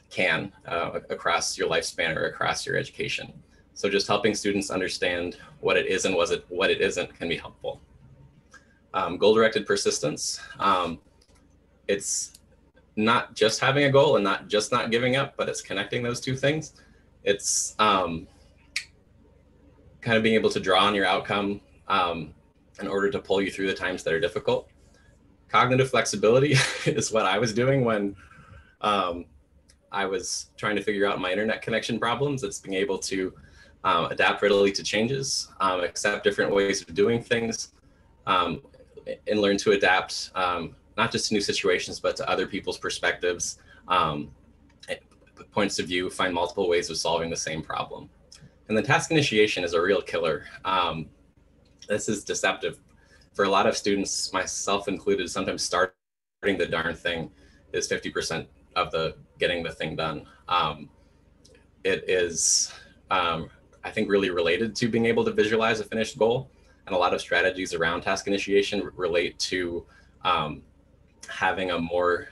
can across your lifespan or across your education. So just helping students understand what it is and what it isn't can be helpful. Goal-directed persistence. It's not just having a goal and not just not giving up, but it's connecting those two things. It's kind of being able to draw on your outcome in order to pull you through the times that are difficult. Cognitive flexibility is what I was doing when I was trying to figure out my internet connection problems. It's being able to adapt readily to changes, accept different ways of doing things, and learn to adapt not just to new situations, but to other people's perspectives, points of view, find multiple ways of solving the same problem. And then task initiation is a real killer. This is deceptive. For a lot of students, myself included, sometimes starting the darn thing is 50% of the getting the thing done. It is, I think, really related to being able to visualize a finished goal. And a lot of strategies around task initiation relate to having a more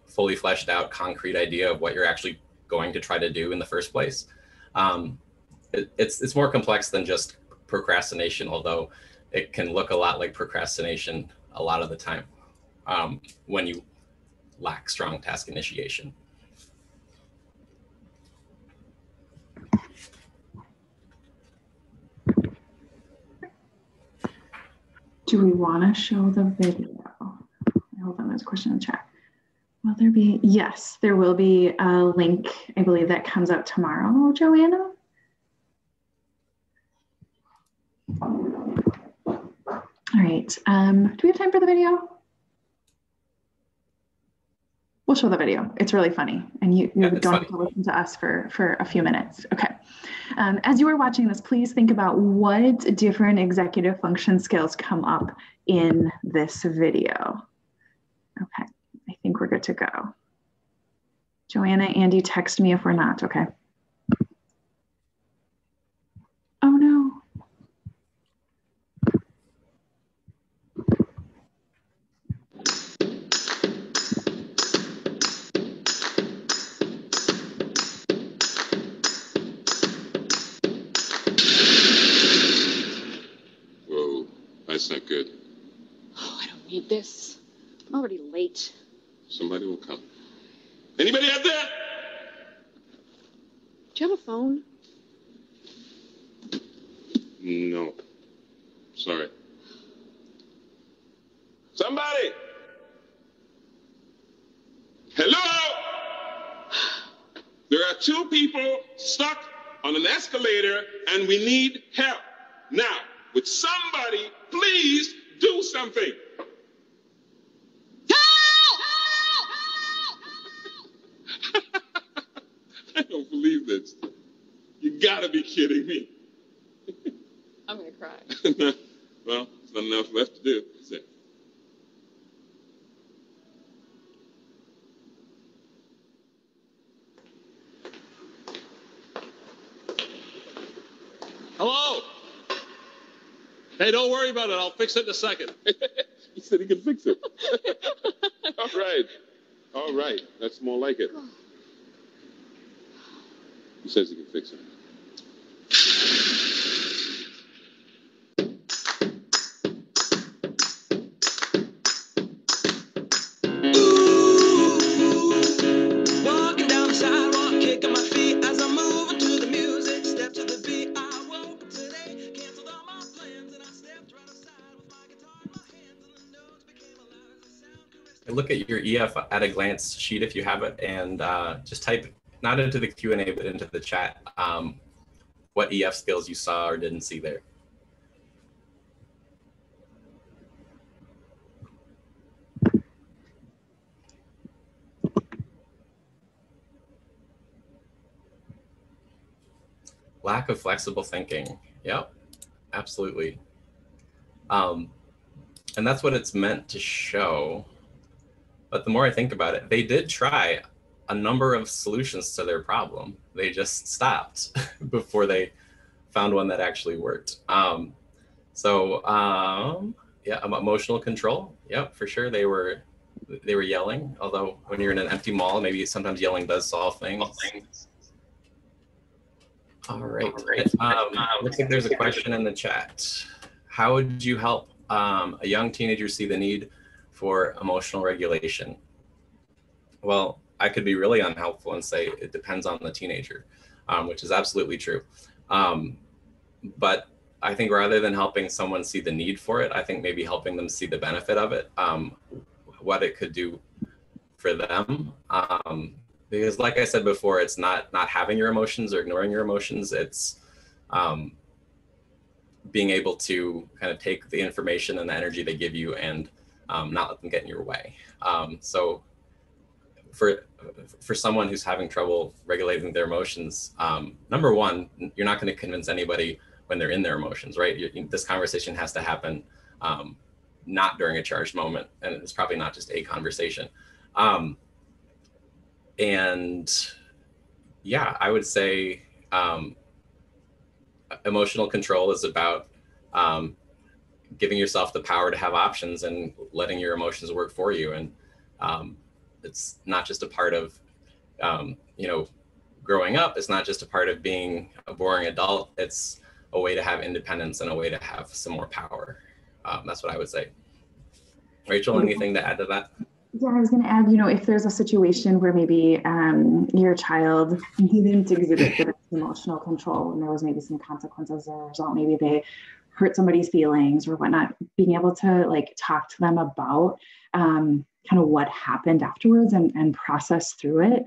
fully fleshed out concrete idea of what you're actually going to try to do in the first place. It's more complex than just procrastination, although it can look a lot like procrastination a lot of the time when you lack strong task initiation. Do we want to show the video? Hold on, there's a question in the chat. Will there be? Yes, there will be a link, I believe, that comes out tomorrow, Joanna. All right, do we have time for the video? We'll show the video. It's really funny. And you don't have to listen to us for a few minutes. Okay. As you are watching this, please think about what different executive function skills come up in this video. Okay, I think we're good to go. Joanna, Andy, text me if we're not, okay? Oh no. That's not good. Oh, I don't need this. I'm already late. Somebody will come. Anybody out there? Do you have a phone? No. Sorry. Somebody! Hello? There are two people stuck on an escalator and we need help. Now, would somebody please do something. I don't believe this. You gotta be kidding me. I'm gonna cry. Well, there's not enough left to do. That's it. Hello? Hey, don't worry about it. I'll fix it in a second. He said he could fix it. All right. All right. That's more like it. He says he can fix it. Walking down the sidewalk, kicking my feet as I'm moving to the music. Step to the beat. I woke up today, canceled all my plans, and I stepped right outside with my guitar in my hands, and the notes became loud as the sound caressed. Look at your EF at a glance sheet if you have it, and just type, not into the Q&A, but into the chat, what EF skills you saw or didn't see there. Lack of flexible thinking. Yep, absolutely. And that's what it's meant to show. But the more I think about it, they did try a number of solutions to their problem. They just stopped before they found one that actually worked. Yeah, emotional control. Yep, for sure. They were yelling. Although when you're in an empty mall, maybe sometimes yelling does solve things. All right. Looks like there's a question in the chat. How would you help a young teenager see the need for emotional regulation? Well, I could be really unhelpful and say it depends on the teenager, which is absolutely true. But I think rather than helping someone see the need for it, I think maybe helping them see the benefit of it, what it could do for them. Because like I said before, it's not having your emotions or ignoring your emotions. It's being able to kind of take the information and the energy they give you and not let them get in your way. So for someone who's having trouble regulating their emotions, number one, you're not going to convince anybody when they're in their emotions, right? This conversation has to happen not during a charged moment, and it's probably not just a conversation. And yeah, I would say emotional control is about giving yourself the power to have options and letting your emotions work for you. And it's not just a part of, growing up. It's not just a part of being a boring adult. It's a way to have independence and a way to have some more power. That's what I would say. Rachel, anything to add to that? Yeah, I was going to add, if there's a situation where maybe your child didn't exhibit good emotional control and there was maybe some consequences as a result, maybe they hurt somebody's feelings or whatnot, being able to talk to them about kind of what happened afterwards and process through it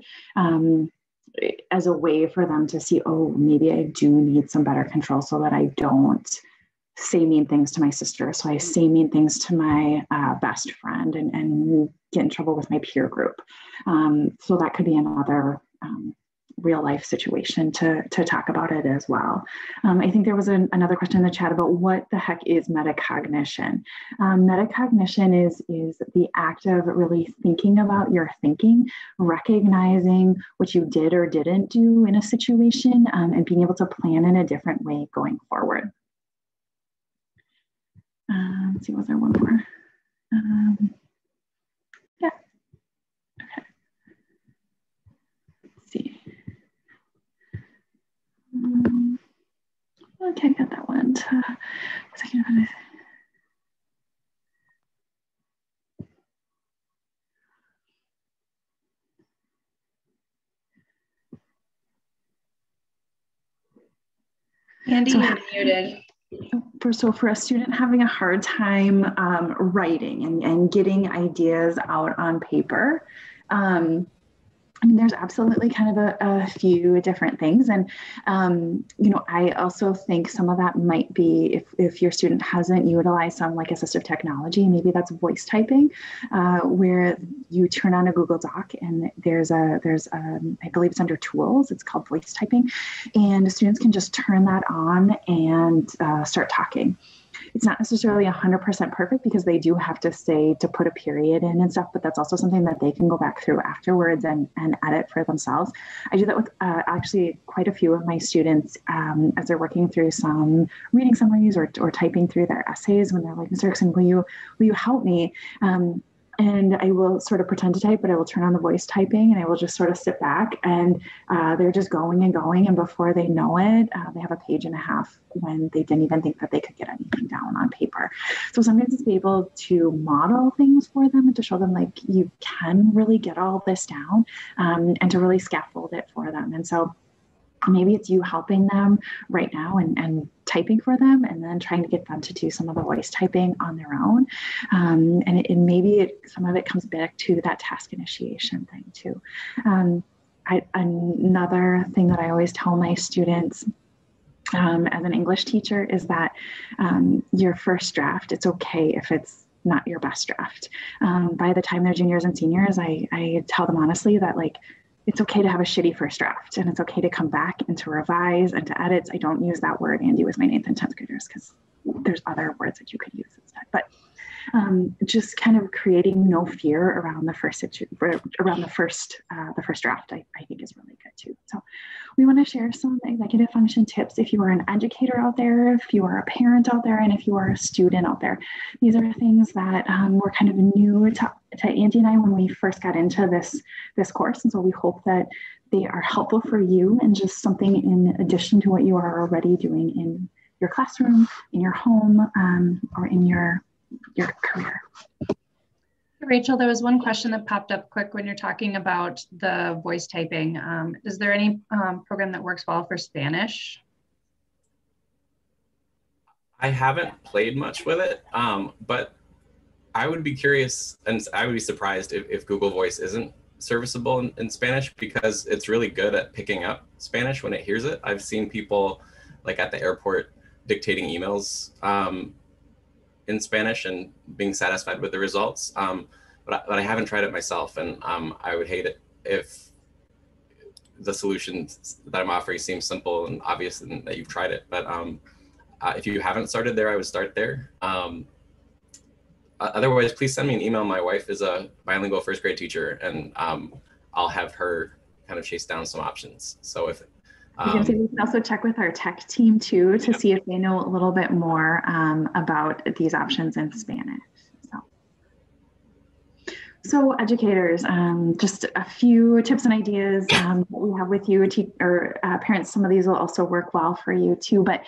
as a way for them to see, oh, maybe I do need some better control so that I don't say mean things to my sister. So I say mean things to my best friend and get in trouble with my peer group. So that could be another real life situation to talk about it as well. I think there was another question in the chat about what the heck is metacognition. Metacognition is the act of really thinking about your thinking, recognizing what you did or didn't do in a situation, and being able to plan in a different way going forward. Let's see, was there one more? Yeah. Okay. Let's see. Okay, I got that one. Andy, you're muted. For a student having a hard time writing and getting ideas out on paper, I mean, there's absolutely kind of a few different things. And, you know, I also think some of that might be if your student hasn't utilized some like assistive technology, maybe that's voice typing, where you turn on a Google Doc and there's I believe it's under tools, it's called voice typing. And students can just turn that on and start talking. It's not necessarily 100% perfect because they do have to say to put a period in and stuff, but that's also something that they can go back through afterwards and edit for themselves. I do that with actually quite a few of my students as they're working through some reading summaries or typing through their essays when they're like, Mr. Erickson, will you help me? And I will sort of pretend to type, but I will turn on the voice typing and I will just sort of sit back and they're just going and going. And before they know it, they have a page and a half when they didn't even think that they could get anything down on paper. So sometimes it's be able to model things for them and to show them like you can really get all this down and to really scaffold it for them. And so maybe it's you helping them right now and typing for them and then trying to get them to do some of the voice typing on their own. And maybe some of it comes back to that task initiation thing too. Another thing that I always tell my students as an English teacher is that your first draft, it's okay if it's not your best draft. By the time they're juniors and seniors, I tell them honestly that like, it's okay to have a shitty first draft and it's okay to come back and to revise and to edit. I don't use that word, Andy, with my 9th and 10th graders because there's other words that you could use instead. But just kind of creating no fear around the first draft, I think is really good too. So we want to share some executive function tips if you are an educator out there, if you are a parent out there, and if you are a student out there. These are things that were kind of new to Andy and I when we first got into this course. And so we hope that they are helpful for you and just something in addition to what you are already doing in your classroom, in your home, or in your career. Rachel, there was one question that popped up quick when you're talking about the voice typing. Is there any program that works well for Spanish? I haven't played much with it, but I would be curious and I would be surprised if Google Voice isn't serviceable in Spanish because it's really good at picking up Spanish when it hears it. I've seen people like at the airport dictating emails in Spanish and being satisfied with the results. But I haven't tried it myself, and I would hate it if the solution that I'm offering seems simple and obvious and that you've tried it. But if you haven't started there, I would start there. Otherwise, please send me an email. My wife is a bilingual first grade teacher, and I'll have her kind of chase down some options. So if we can also check with our tech team too to see if they know a little bit more about these options in Spanish. So educators, just a few tips and ideas that we have with you, parents. Some of these will also work well for you too, but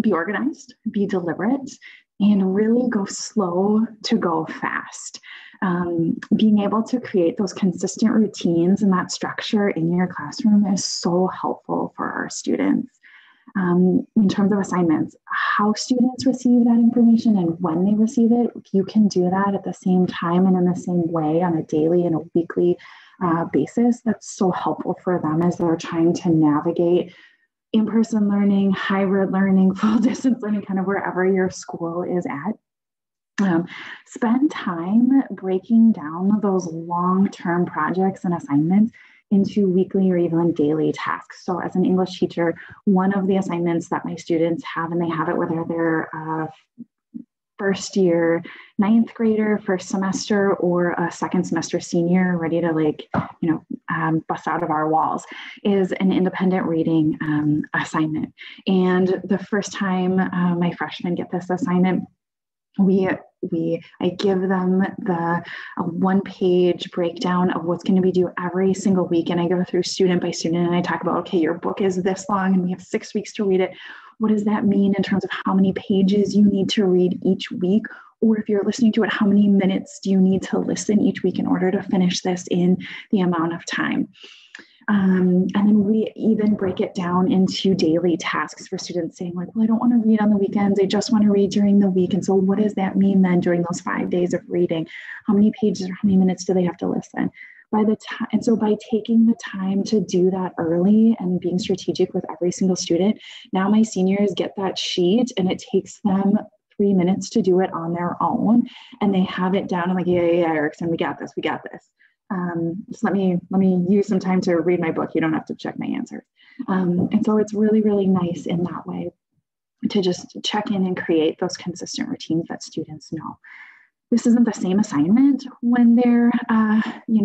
be organized, be deliberate, and really go slow to go fast. Being able to create those consistent routines and that structure in your classroom is so helpful for our students. In terms of assignments, how students receive that information and when they receive it, you can do that at the same time and in the same way on a daily and a weekly basis. That's so helpful for them as they're trying to navigate in-person learning, hybrid learning, full distance learning, kind of wherever your school is at. Spend time breaking down those long-term projects and assignments into weekly or even daily tasks. So as an English teacher, one of the assignments that my students have, and they have it whether they're first year 9th grader, first semester, or a second semester senior ready to bust out of our walls, is an independent reading assignment. And the first time my freshmen get this assignment, I give them the one-page breakdown of what's going to be due every single week, and I go through student by student, and I talk about, okay, your book is this long, and we have 6 weeks to read it. What does that mean in terms of how many pages you need to read each week? Or if you're listening to it, how many minutes do you need to listen each week in order to finish this in the amount of time? And then we even break it down into daily tasks for students saying like, well, I don't want to read on the weekends. I just want to read during the week. And so what does that mean then during those 5 days of reading? How many pages or how many minutes do they have to listen? by the time, and so by taking the time to do that early and being strategic with every single student, now my seniors get that sheet and it takes them 3 minutes to do it on their own, and they have it down. I'm like, yeah, Erickson, we got this. Just let me use some time to read my book. You don't have to check my answers. And so it's really, really nice in that way to just check in and create those consistent routines that students know. This isn't the same assignment when they're,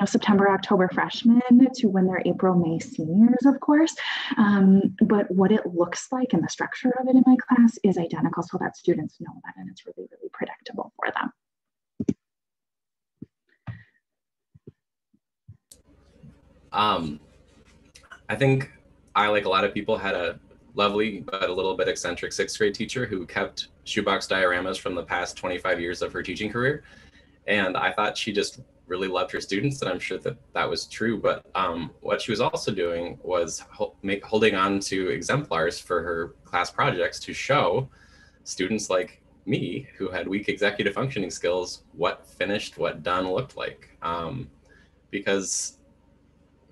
September, October freshmen to when they're April, May seniors, of course. But what it looks like and the structure of it in my class is identical so that students know that, and it's really, really predictable for them. I think I, like a lot of people, had a lovely but a little bit eccentric 6th grade teacher who kept shoebox dioramas from the past 25 years of her teaching career. And I thought she just really loved her students, and I'm sure that that was true. But what she was also doing was holding on to exemplars for her class projects to show students like me who had weak executive functioning skills what finished, what done looked like. Because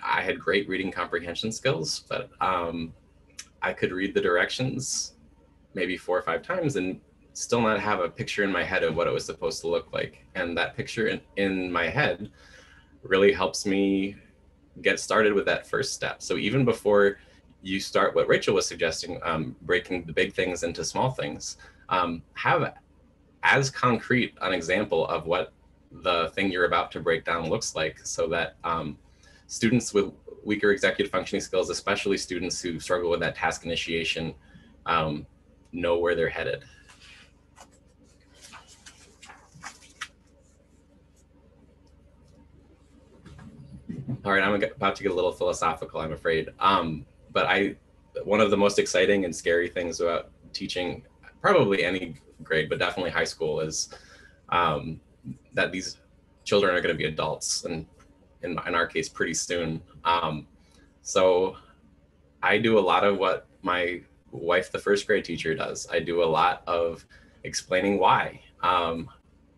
I had great reading comprehension skills, but I could read the directions maybe 4 or 5 times and still not have a picture in my head of what it was supposed to look like. And that picture in my head really helps me get started with that first step. So even before you start what Rachel was suggesting, breaking the big things into small things, have as concrete an example of what the thing you're about to break down looks like, so that students with weaker executive functioning skills, especially students who struggle with that task initiation, know where they're headed. All right, I'm about to get a little philosophical, I'm afraid. But one of the most exciting and scary things about teaching, probably any grade, but definitely high school, is that these children are going to be adults, and in our case, pretty soon. So I do a lot of what my wife, the 1st grade teacher, does. I do a lot of explaining why. I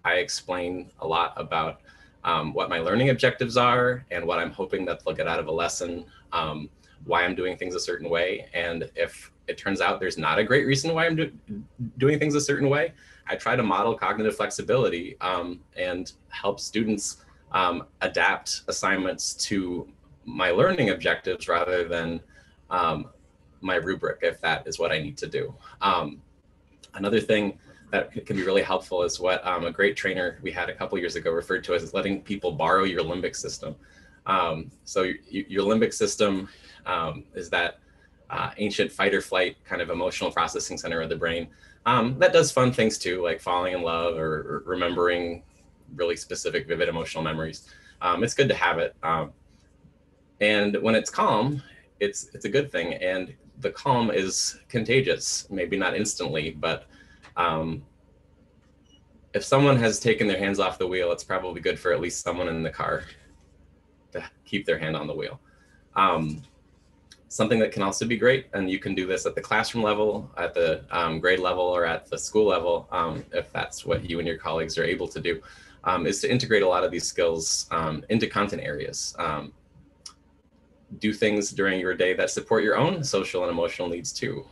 explain a lot about what my learning objectives are and what I'm hoping that they'll get out of a lesson, why I'm doing things a certain way. And if it turns out there's not a great reason why I'm doing things a certain way, I try to model cognitive flexibility and help students adapt assignments to my learning objectives rather than my rubric, if that is what I need to do. Another thing that can be really helpful is what a great trainer we had a couple years ago referred to as letting people borrow your limbic system. So your limbic system is that ancient fight or flight kind of emotional processing center of the brain that does fun things too, like falling in love or remembering really specific, vivid emotional memories. It's good to have it. And when it's calm, it's a good thing. And the calm is contagious, maybe not instantly, but if someone has taken their hands off the wheel, it's probably good for at least someone in the car to keep their hand on the wheel. Something that can also be great, and you can do this at the classroom level, at the grade level, or at the school level, if that's what you and your colleagues are able to do, is to integrate a lot of these skills into content areas. Do things during your day that support your own social and emotional needs too.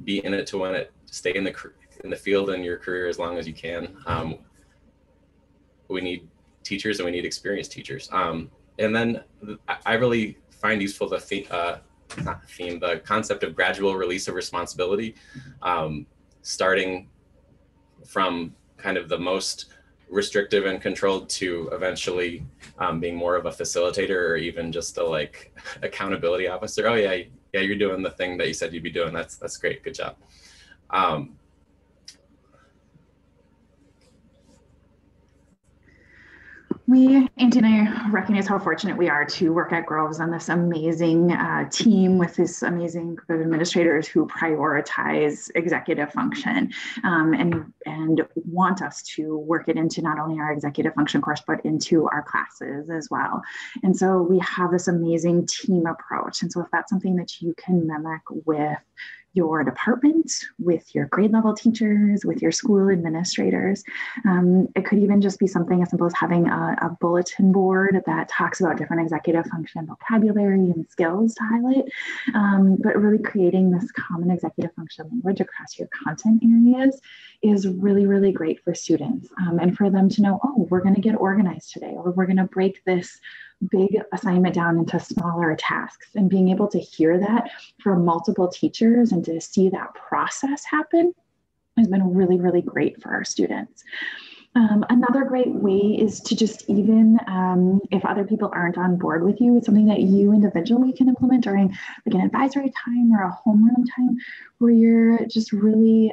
Be in it to win it. Stay in the field in your career as long as you can. We need teachers and we need experienced teachers. And then I really find useful the concept of gradual release of responsibility, starting from kind of the most restrictive and controlled to eventually being more of a facilitator or even just a accountability officer. Oh yeah, you're doing the thing that you said you'd be doing. That's great, good job. Auntie and I recognize how fortunate we are to work at Groves on this amazing team with this amazing group of administrators who prioritize executive function and want us to work it into not only our executive function course, but into our classes as well. And so we have this amazing team approach. And so if that's something that you can mimic with your department, with your grade level teachers, with your school administrators. It could even just be something as simple as having a bulletin board that talks about different executive function vocabulary and skills to highlight, but really creating this common executive function language across your content areas is really, really great for students, and for them to know, oh, we're going to get organized today, or we're going to break this big assignment down into smaller tasks, and being able to hear that from multiple teachers and to see that process happen has been really, really great for our students. Another great way is to just even, if other people aren't on board with you, it's something that you individually can implement during like an advisory time or a homeroom time, where you're just really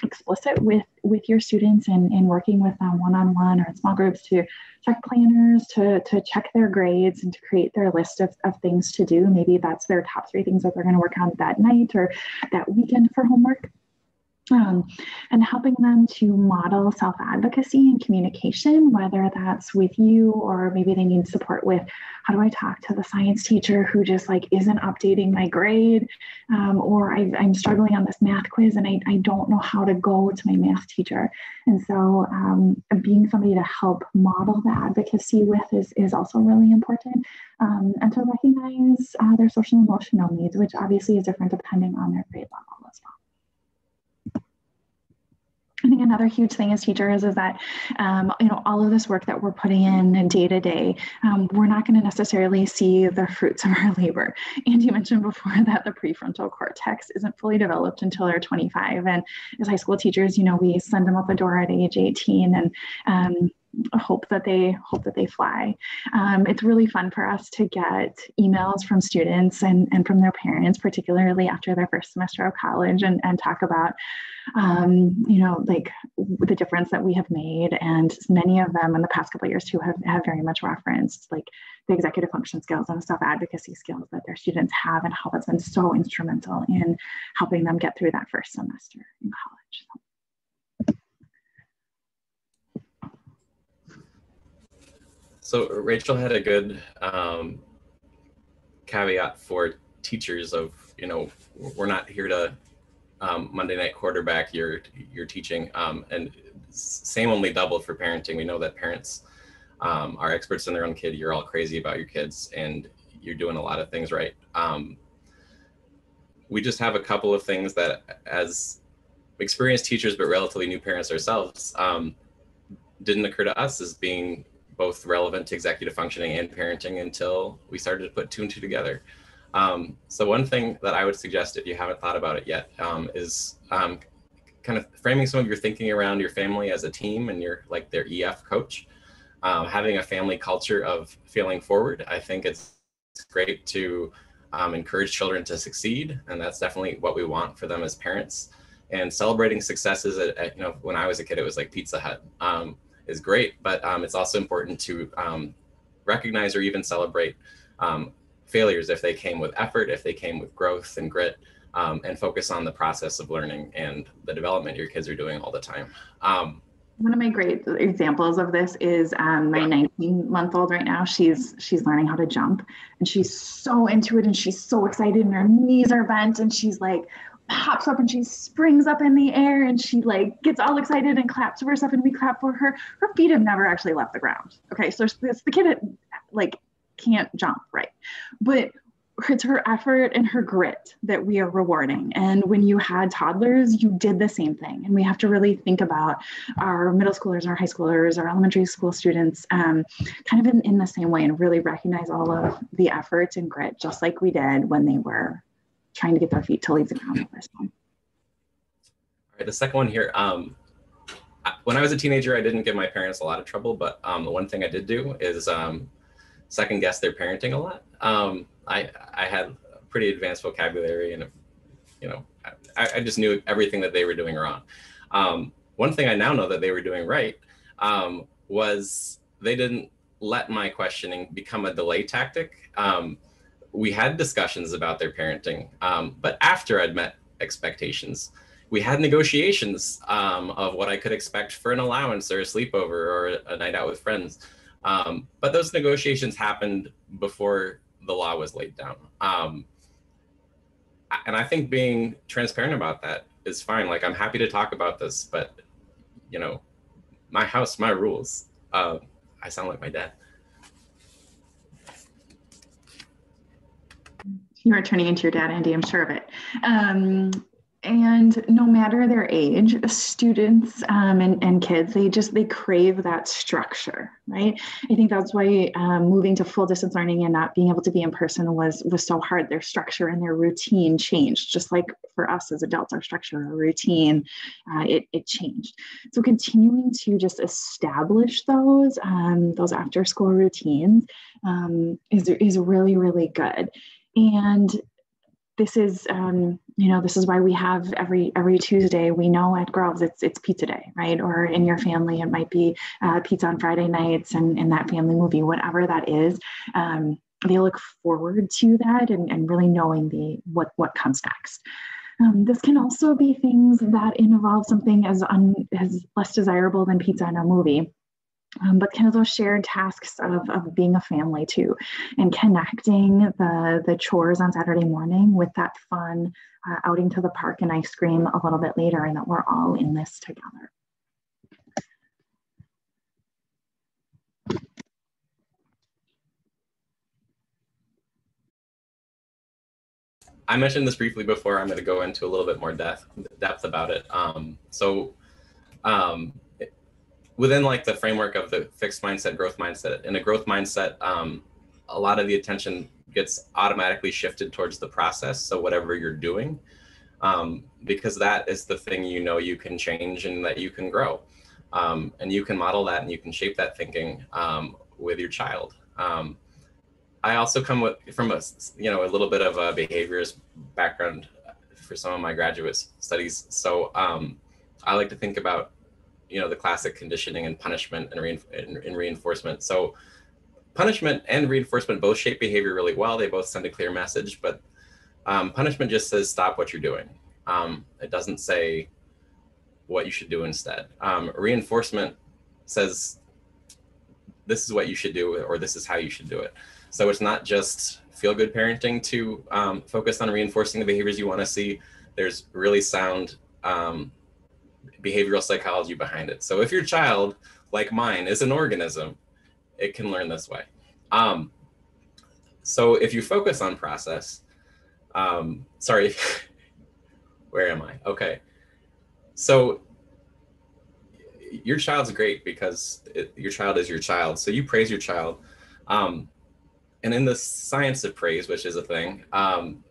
explicit with your students and working with them one-on-one or in small groups to check planners, to check their grades and to create their list of things to do. Maybe that's their top 3 things that they're going to work on that night or that weekend for homework. And helping them to model self-advocacy and communication, whether that's with you or maybe they need support with how do I talk to the science teacher who just like isn't updating my grade, or I'm struggling on this math quiz and I don't know how to go to my math teacher. And so being somebody to help model the advocacy with is also really important, and to recognize their social and emotional needs, which obviously is different depending on their grade level as well. I think another huge thing as teachers is that, all of this work that we're putting in day to day, we're not going to necessarily see the fruits of our labor. And you mentioned before that the prefrontal cortex isn't fully developed until they're 25. And as high school teachers, we send them out the door at age 18 and hope that they fly. It's really fun for us to get emails from students and from their parents, particularly after their first semester of college, and talk about like the difference that we have made. And many of them in the past couple of years too have very much referenced like the executive function skills and the self-advocacy skills that their students have and how that's been so instrumental in helping them get through that first semester in college. So Rachel had a good caveat for teachers of, we're not here to Monday night quarterback your teaching, and same only double for parenting. We know that parents are experts in their own kid. You're all crazy about your kids and you're doing a lot of things right. We just have a couple of things that as experienced teachers but relatively new parents ourselves didn't occur to us as being both relevant to executive functioning and parenting until we started to put 2 and 2 together. So one thing that I would suggest, if you haven't thought about it yet, is kind of framing some of your thinking around your family as a team and you're like their EF coach. Having a family culture of failing forward. I think it's great to encourage children to succeed, and that's definitely what we want for them as parents. And celebrating successes at when I was a kid, it was like Pizza Hut. Is great, but it's also important to recognize or even celebrate failures if they came with effort, if they came with growth and grit, and focus on the process of learning and the development your kids are doing all the time. One of my great examples of this is my 19-month-old right now. She's learning how to jump, and she's so into it, and she's so excited, and her knees are bent, and she's like hops up and she springs up in the air and she like gets all excited and claps for herself, and we clap for her. Her feet have never actually left the ground. Okay, so it's the kid that like can't jump, right? But it's her effort and her grit that we are rewarding. And when you had toddlers, you did the same thing. And we have to really think about our middle schoolers, our high schoolers, our elementary school students, kind of in the same way, and really recognize all of the effort and grit, just like we did when they were trying to get their feet to leave the ground the first time. All right, the second one here. When I was a teenager, I didn't give my parents a lot of trouble, but the one thing I did do is second guess their parenting a lot. I had a pretty advanced vocabulary, and I just knew everything that they were doing wrong. One thing I now know that they were doing right was they didn't let my questioning become a delay tactic. We had discussions about their parenting, but after I'd met expectations, we had negotiations of what I could expect for an allowance or a sleepover or a night out with friends. But those negotiations happened before the law was laid down. and I think being transparent about that is fine. Like, I'm happy to talk about this, but you know, my house, my rules. I sound like my dad. You are turning into your dad, Andy, I'm sure of it. And no matter their age, students and kids, they crave that structure, right? I think that's why moving to full distance learning and not being able to be in person was so hard. Their structure and their routine changed, just like for us as adults, our structure, our routine, it changed. So continuing to just establish those after school routines is really, really good. And this is, this is why we have every Tuesday, we know at Groves it's pizza day, right? Or in your family, it might be pizza on Friday nights and that family movie, whatever that is. They look forward to that and really knowing what comes next. This can also be things that involve something as less desirable than pizza and a movie. But kind of those shared tasks of being a family too, and connecting the chores on Saturday morning with that fun outing to the park and ice cream a little bit later, and that we're all in this together. I mentioned this briefly before. I'm going to go into a little bit more depth about it. Within like the framework of the fixed mindset, growth mindset, in a growth mindset, a lot of the attention gets automatically shifted towards the process. So whatever you're doing, because that is the thing you can change and that you can grow. And you can model that and you can shape that thinking with your child. I also come from a little bit of a behaviorist background for some of my graduate studies. So I like to think about the classic conditioning and punishment and reinforcement. So punishment and reinforcement both shape behavior really well. They both send a clear message, but punishment just says stop what you're doing. It doesn't say what you should do instead. Reinforcement says this is what you should do, or this is how you should do it. So it's not just feel-good parenting to focus on reinforcing the behaviors you want to see. There's really sound behavioral psychology behind it. So if your child, like mine, is an organism, it can learn this way. So if you focus on process, sorry, where am I? Okay. So your child's great because your child is your child. So you praise your child. And in the science of praise, which is a thing,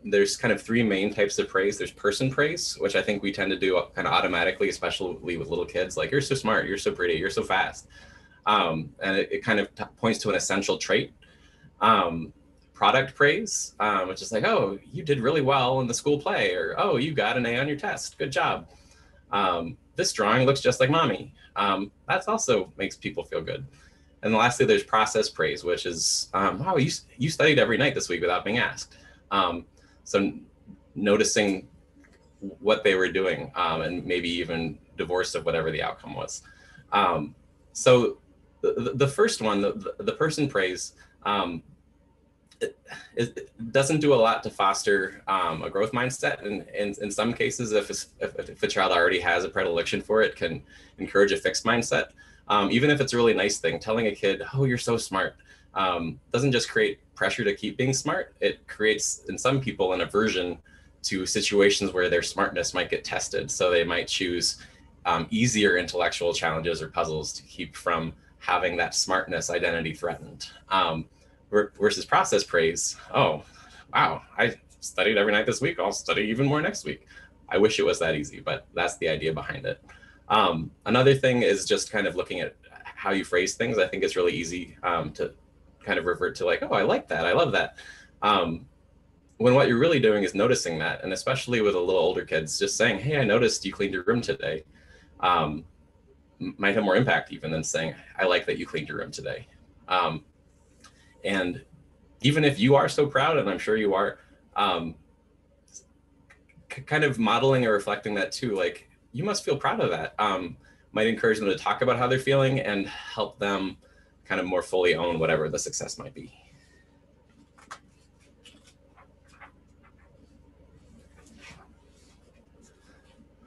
there's kind of three main types of praise. There's person praise, which I think we tend to do kind of automatically, especially with little kids, like, you're so smart, you're so pretty, you're so fast. And it kind of points to an essential trait. Product praise, which is like, oh, you did really well in the school play, or, oh, you got an A on your test, good job. This drawing looks just like mommy. That also makes people feel good. And lastly, there's process praise, which is, wow, you studied every night this week without being asked. So noticing what they were doing, and maybe even divorced of whatever the outcome was. So the first one, the person praise, it doesn't do a lot to foster a growth mindset. And in some cases, if a child already has a predilection for it, can encourage a fixed mindset. Even if it's a really nice thing, telling a kid, oh, you're so smart, doesn't just create pressure to keep being smart. It creates, in some people, an aversion to situations where their smartness might get tested. So they might choose easier intellectual challenges or puzzles to keep from having that smartness identity threatened. Versus process praise, oh, wow, I studied every night this week, I'll study even more next week. I wish it was that easy, but that's the idea behind it. Another thing is just kind of looking at how you phrase things. I think it's really easy to kind of revert to like, oh, I like that, I love that. When what you're really doing is noticing that, and especially with a little older kids, just saying, hey, I noticed you cleaned your room today, might have more impact even than saying, I like that you cleaned your room today. And even if you are so proud, and I'm sure you are, kind of modeling or reflecting that too, like, you must feel proud of that, might encourage them to talk about how they're feeling and help them kind of more fully own whatever the success might be.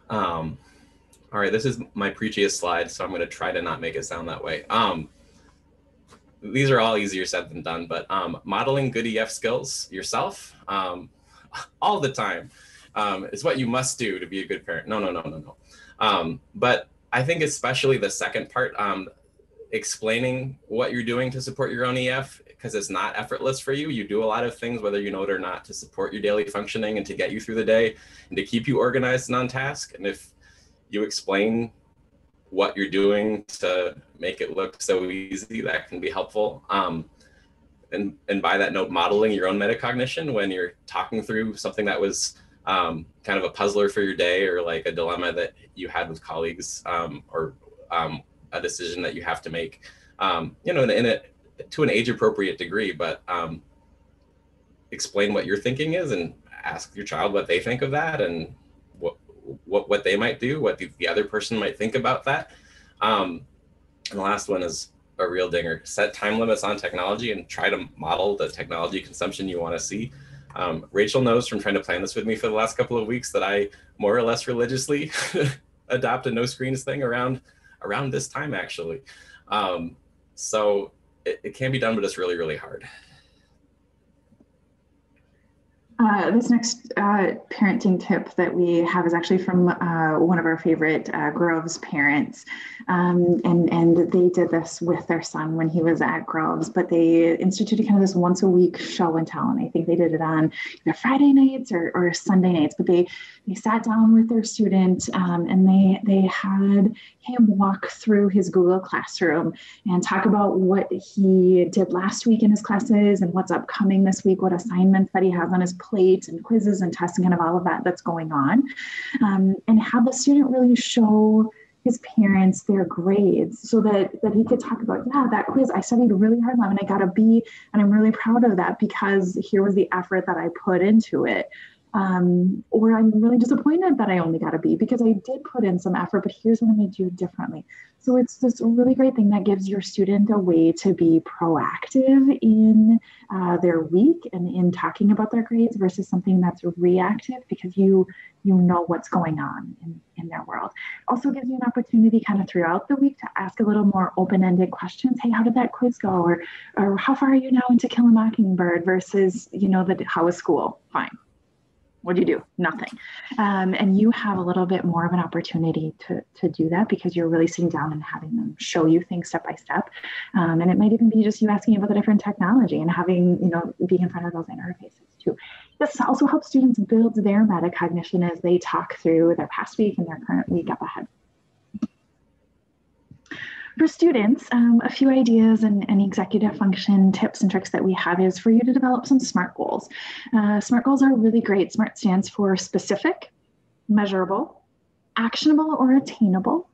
All right, this is my preachiest slide, so I'm going to try to not make it sound that way. These are all easier said than done, but modeling good EF skills yourself all the time is what you must do to be a good parent. No. But I think especially the second part, explaining what you're doing to support your own EF, because it's not effortless for you. You do a lot of things, whether you know it or not, to support your daily functioning and to get you through the day and to keep you organized and on task. And if you explain what you're doing to make it look so easy, that can be helpful. And by that note, modeling your own metacognition when you're talking through something that was kind of a puzzler for your day, or like a dilemma that you had with colleagues, or a decision that you have to make, to an age appropriate degree, but explain what your thinking is and ask your child what they think of that, and what they might do, what the other person might think about that. And the last one is a real dinger. Set time limits on technology and try to model the technology consumption you want to see. Rachel knows from trying to plan this with me for the last couple of weeks that I more or less religiously adopt a no screens thing around this time, actually. So it can be done, but it's really, really hard. This next parenting tip that we have is actually from one of our favorite Groves parents. And they did this with their son when he was at Groves, but they instituted kind of this once a week show and tell. And I think they did it on either Friday nights or Sunday nights, but they sat down with their student and they had him walk through his Google Classroom and talk about what he did last week in his classes and what's upcoming this week, what assignments that he has on his plate and quizzes and tests and kind of all of that's going on, and have the student really show his parents their grades so that he could talk about, yeah, that quiz, I studied really hard on and I got a B and I'm really proud of that because here was the effort that I put into it. Or I'm really disappointed that I only got a B because I did put in some effort, but here's what I'm going to do differently. So it's this really great thing that gives your student a way to be proactive in their week and in talking about their grades versus something that's reactive because you know what's going on in their world. Also gives you an opportunity kind of throughout the week to ask a little more open-ended questions. Hey, how did that quiz go? Or how far are you now into Kill a Mockingbird versus, how was school? Fine. What do you do? Nothing. And you have a little bit more of an opportunity to do that because you're really sitting down and having them show you things step by step. And it might even be just you asking about the different technology and having, being in front of those interfaces too. This also helps students build their metacognition as they talk through their past week and their current week up ahead. For students, a few ideas and executive function tips and tricks that we have is for you to develop some SMART goals. SMART goals are really great. SMART stands for specific, measurable, actionable or attainable,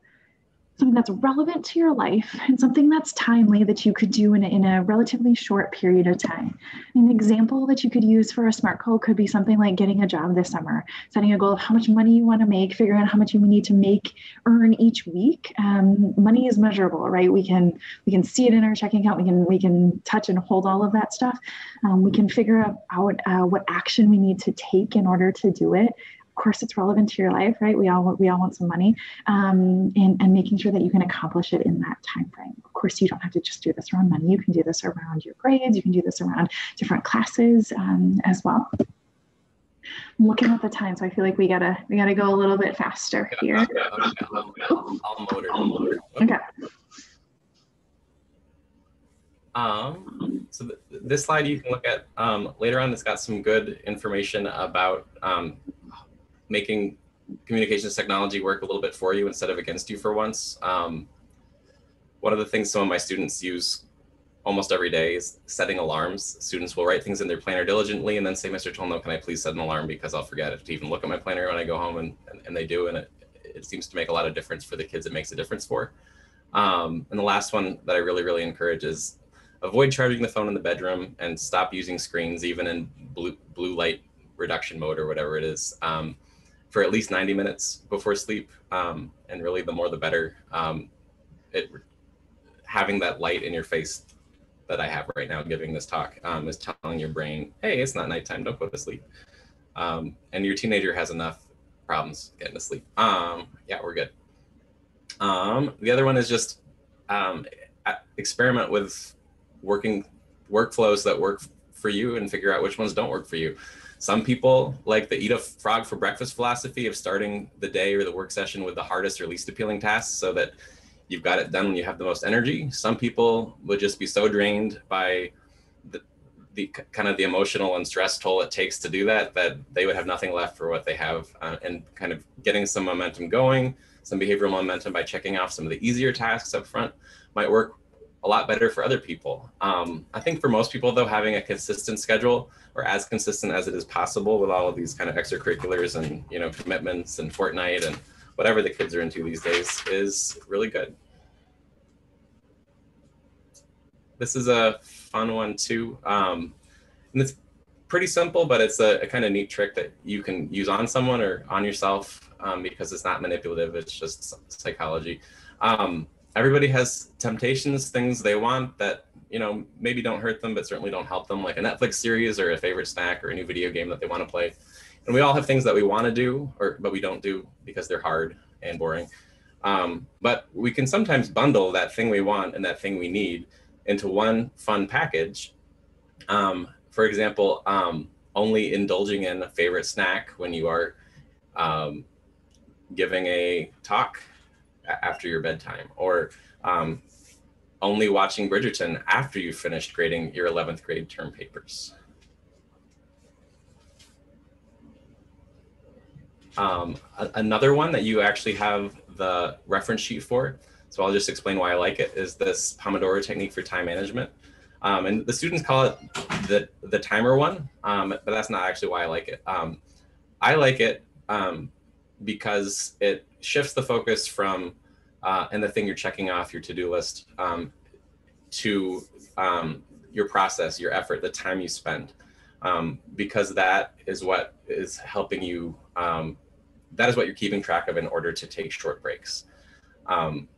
something that's relevant to your life and something that's timely that you could do in a relatively short period of time. An example that you could use for a SMART goal could be something like getting a job this summer, setting a goal of how much money you want to make, figuring out how much you need to earn each week. Money is measurable, right? We can see it in our checking account. We can touch and hold all of that stuff. We can figure out what action we need to take in order to do it. Of course, it's relevant to your life, right? We all want some money, and making sure that you can accomplish it in that time frame. Of course, you don't have to just do this around money. You can do this around your grades. You can do this around different classes as well. I'm looking at the time, so I feel like we gotta go a little bit faster here. I'll motor. Okay. So this slide you can look at later on. It's got some good information about making communications technology work a little bit for you instead of against you for once. One of the things some of my students use almost every day is setting alarms. Students will write things in their planner diligently and then say, Mr. Tolan, can I please set an alarm because I'll forget to even look at my planner when I go home, and they do, and it seems to make a lot of difference for the kids it makes a difference for. And the last one that I really, really encourage is avoid charging the phone in the bedroom and stop using screens, even in blue light reduction mode or whatever it is, for at least 90 minutes before sleep. And really the more the better. Having that light in your face that I have right now giving this talk is telling your brain, hey, it's not nighttime, don't go to sleep. And your teenager has enough problems getting to sleep. Yeah, we're good. The other one is just experiment with workflows that work for you and figure out which ones don't work for you. Some people like the eat a frog for breakfast philosophy of starting the day or the work session with the hardest or least appealing tasks so that you've got it done when you have the most energy. Some people would just be so drained by the kind of the emotional and stress toll it takes to do that they would have nothing left for what they have, and kind of getting some momentum going, some behavioral momentum by checking off some of the easier tasks up front might work a lot better for other people. I think for most people though, having a consistent schedule, or as consistent as it is possible with all of these kind of extracurriculars and, you know, commitments and Fortnite and whatever the kids are into these days, is really good. This is a fun one too. And it's pretty simple, but it's a kind of neat trick that you can use on someone or on yourself, because it's not manipulative, it's just psychology. Everybody has temptations, things they want that, you know, maybe don't hurt them, but certainly don't help them, like a Netflix series or a favorite snack or a new video game that they want to play. And we all have things that we want to do, but we don't do because they're hard and boring. But we can sometimes bundle that thing we want and that thing we need into one fun package. For example, only indulging in a favorite snack when you are giving a talk after your bedtime, or only watching Bridgerton after you've finished grading your 11th grade term papers. Another one that you actually have the reference sheet for, so I'll just explain why I like it, is this Pomodoro technique for time management. And the students call it the timer one, but that's not actually why I like it. I like it because it shifts the focus from and the thing you're checking off your to-do list to your process, your effort, the time you spend, because that is what is helping you, that is what you're keeping track of in order to take short breaks.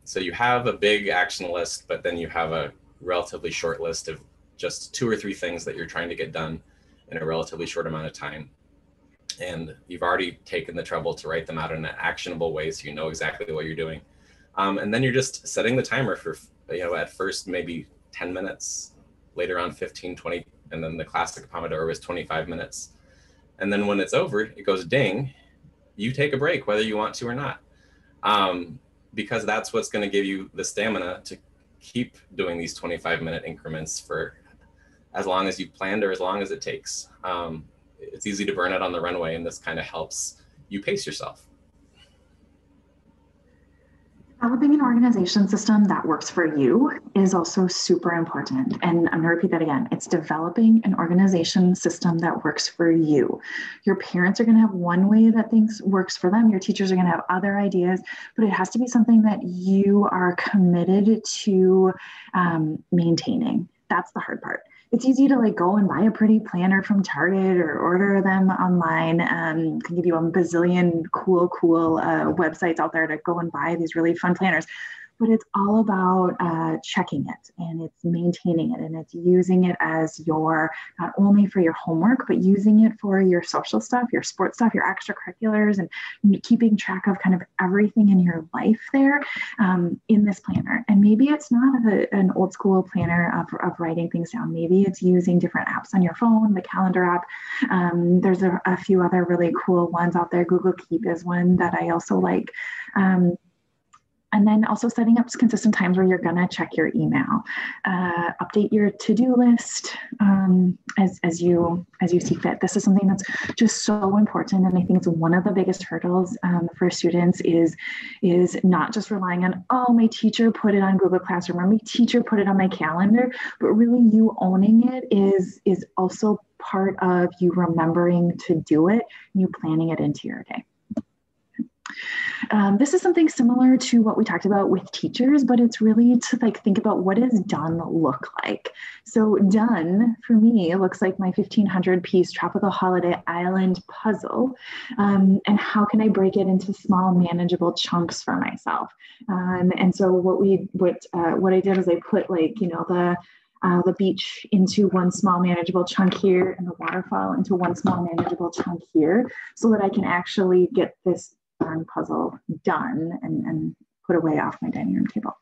So you have a big action list, but then you have a relatively short list of just 2 or 3 things that you're trying to get done in a relatively short amount of time. And you've already taken the trouble to write them out in an actionable way so you know exactly what you're doing. And then you're just setting the timer for, you know, at first maybe 10 minutes, later on 15, 20, and then the classic Pomodoro is 25 minutes. And then when it's over, it goes ding, you take a break whether you want to or not. Because that's what's going to give you the stamina to keep doing these 25-minute increments for as long as you've planned or as long as it takes. It's easy to burn out on the runway, and this kind of helps you pace yourself. Developing an organization system that works for you is also super important. And I'm going to repeat that again. It's developing an organization system that works for you. Your parents are going to have one way that things works for them. Your teachers are going to have other ideas, but it has to be something that you are committed to maintaining. That's the hard part. It's easy to like go and buy a pretty planner from Target or order them online. Can give you a bazillion cool websites out there to go and buy these really fun planners. But it's all about checking it, and it's maintaining it, and it's using it as your, not only for your homework, but using it for your social stuff, your sports stuff, your extracurriculars, and keeping track of kind of everything in your life there in this planner. And maybe it's not an old school planner of writing things down. Maybe it's using different apps on your phone, the calendar app. There's a few other really cool ones out there. Google Keep is one that I also like. And then also setting up consistent times where you're going to check your email, update your to-do list as you see fit. This is something that's just so important. And I think it's one of the biggest hurdles for students is not just relying on, oh, my teacher put it on Google Classroom or my teacher put it on my calendar, but really you owning it is also part of you remembering to do it, you planning it into your day. This is something similar to what we talked about with teachers, but it's really to like think about what does done look like. So done for me looks like my 1,500-piece tropical holiday island puzzle, and how can I break it into small, manageable chunks for myself? And so what I did is I put like, you know, the beach into one small manageable chunk here and the waterfall into one small manageable chunk here, so that I can actually get this darn puzzle done and put away off my dining room table.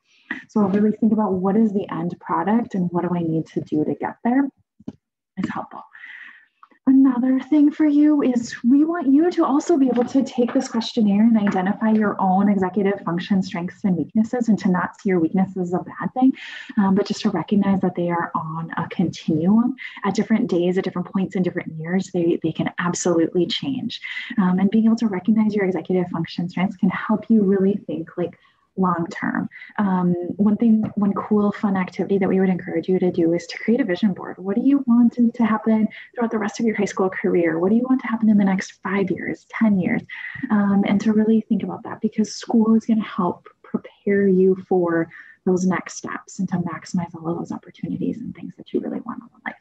So I'll really think about what is the end product and what do I need to do to get there is helpful. Another thing for you is we want you to also be able to take this questionnaire and identify your own executive function strengths and weaknesses, and to not see your weaknesses as a bad thing, but just to recognize that they are on a continuum at different days, at different points in different years. They can absolutely change. And being able to recognize your executive function strengths can help you really think like long term. One cool, fun activity that we would encourage you to do is to create a vision board. What do you want to happen throughout the rest of your high school career? What do you want to happen in the next 5 years, 10 years? And to really think about that, because school is going to help prepare you for those next steps and to maximize all of those opportunities and things that you really want in life.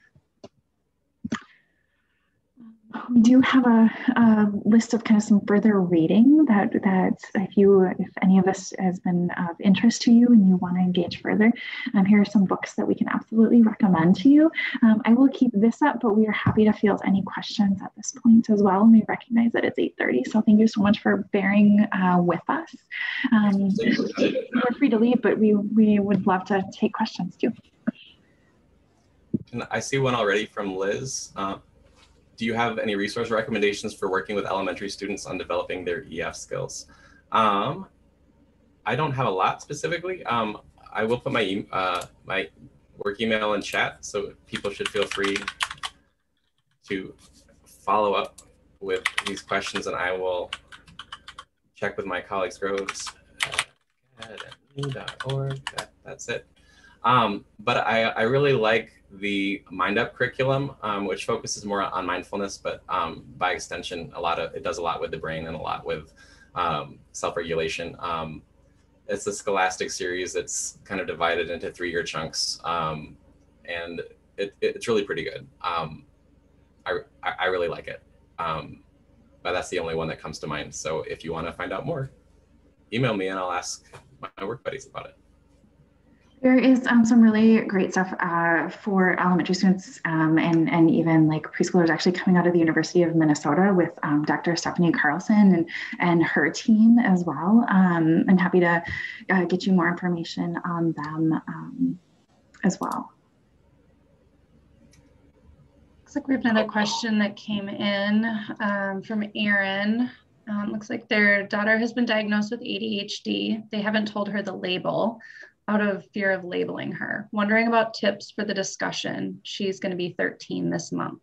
We do have a list of kind of some further reading that if any of this has been of interest to you and you want to engage further, here are some books that we can absolutely recommend to you. I will keep this up, but we are happy to field any questions at this point as well. And we recognize that it's 8:30, so thank you so much for bearing with us. We're free to leave, but we would love to take questions too. And I see one already from Liz. Do you have any resource recommendations for working with elementary students on developing their EF skills? I don't have a lot specifically. I will put my my work email in chat, so people should feel free to follow up with these questions, and I will check with my colleagues, Groves at academy.org. That's it. But I really like the Mind Up curriculum, which focuses more on mindfulness, but by extension, it does a lot with the brain and a lot with self-regulation. It's a scholastic series that's kind of divided into 3-year chunks, and it's really pretty good. I really like it, but that's the only one that comes to mind. So if you want to find out more, email me and I'll ask my work buddies about it. There is some really great stuff for elementary students and even like preschoolers actually coming out of the University of Minnesota with Dr. Stephanie Carlson and her team as well. I'm happy to get you more information on them as well. Looks like we have another question that came in from Aaron. Looks like their daughter has been diagnosed with ADHD. They haven't told her the label, out of fear of labeling her. Wondering about tips for the discussion. She's going to be 13 this month.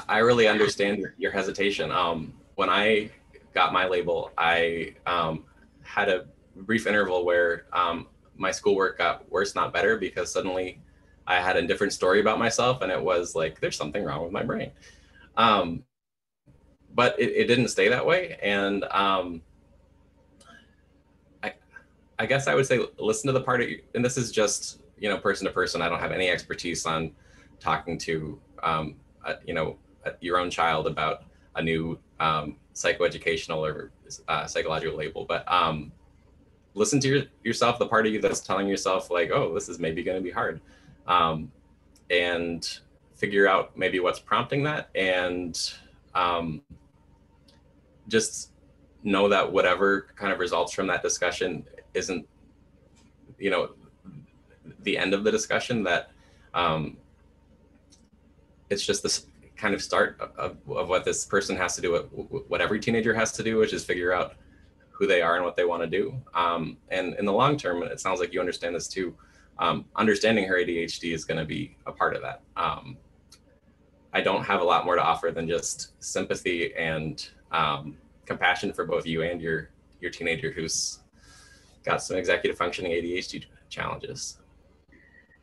I really understand your hesitation. When I got my label, I had a brief interval where my schoolwork got worse, not better, because suddenly I had a different story about myself, and it was like, there's something wrong with my brain. But it didn't stay that way. And I guess I would say listen to the part of you, and this is just, person to person. I don't have any expertise on talking to, your own child about a new psychoeducational or psychological label. But listen to yourself, the part of you that's telling yourself like, oh, this is maybe going to be hard, and figure out maybe what's prompting that, and just know that whatever kind of results from that discussion isn't, the end of the discussion, that it's just this kind of start of what this person has to do, what every teenager has to do, which is figure out who they are and what they want to do. And in the long term, it sounds like you understand this too, understanding her ADHD is going to be a part of that. I don't have a lot more to offer than just sympathy and compassion for both you and your teenager who's got some executive functioning ADHD challenges.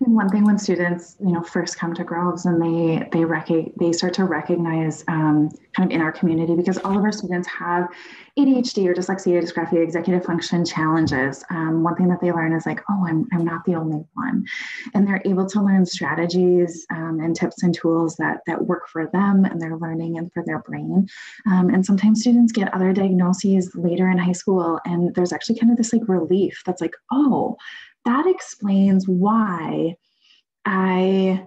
And one thing when students, first come to Groves and they start to recognize kind of in our community, because all of our students have ADHD or dyslexia, dysgraphia, executive function challenges. One thing that they learn is like, oh, I'm not the only one. And they're able to learn strategies and tips and tools that work for them and their learning and for their brain. And sometimes students get other diagnoses later in high school, and there's actually kind of this like relief that's like, oh, that explains why I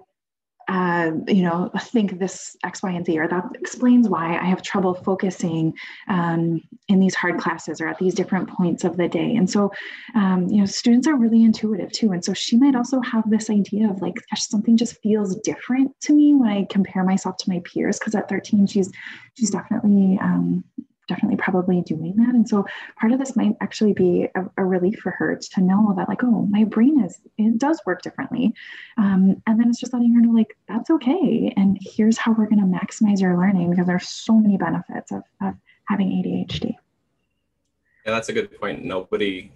think this X, Y, and Z, or that explains why I have trouble focusing in these hard classes or at these different points of the day. And so, students are really intuitive too. And so she might also have this idea of like, gosh, something just feels different to me when I compare myself to my peers. Because at 13, she's definitely probably doing that. And so part of this might actually be a relief for her to know that like, oh, my brain it does work differently. And then it's just letting her know like, that's okay. And here's how we're going to maximize your learning, because there's so many benefits of having ADHD. Yeah, that's a good point. Nobody,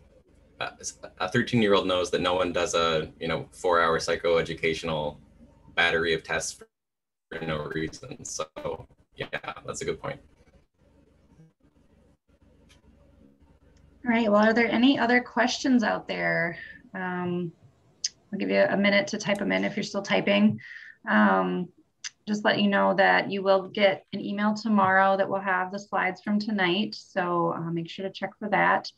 a 13-year-old knows that no one does a 4-hour psychoeducational battery of tests for no reason. So yeah, that's a good point. All right, well, are there any other questions out there? I'll give you a minute to type them in if you're still typing. Just let you know that you will get an email tomorrow that will have the slides from tonight. So make sure to check for that.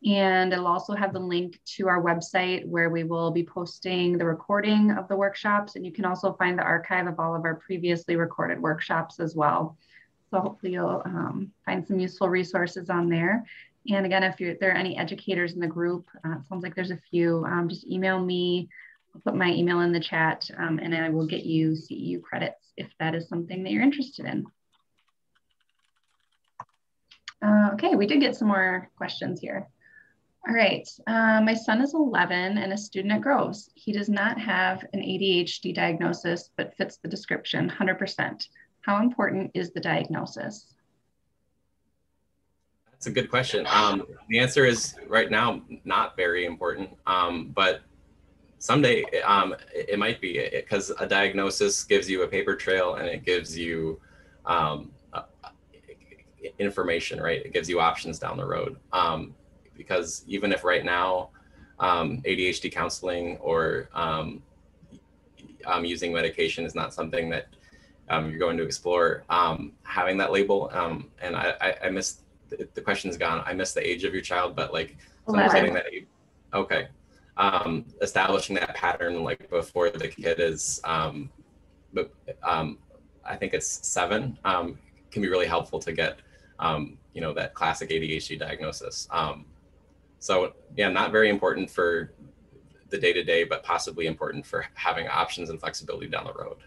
And it'll also have the link to our website where we will be posting the recording of the workshops. And you can also find the archive of all of our previously recorded workshops as well. So hopefully you'll find some useful resources on there. And again, if there are any educators in the group, it sounds like there's a few, just email me. I'll put my email in the chat and I will get you CEU credits if that is something that you're interested in. Okay, we did get some more questions here. All right, my son is 11 and a student at Groves. He does not have an ADHD diagnosis, but fits the description 100%. How important is the diagnosis? That's a good question. The answer is right now, not very important, but someday it might be, because a diagnosis gives you a paper trail and it gives you information, right? It gives you options down the road. Because even if right now ADHD counseling or using medication is not something that you're going to explore, having that label, and I missed, the question's gone. I missed the age of your child, but like someone's getting that age. Okay. Establishing that pattern like before the kid is, I think it's 7, can be really helpful to get, that classic ADHD diagnosis. So yeah, not very important for the day-to-day, but possibly important for having options and flexibility down the road.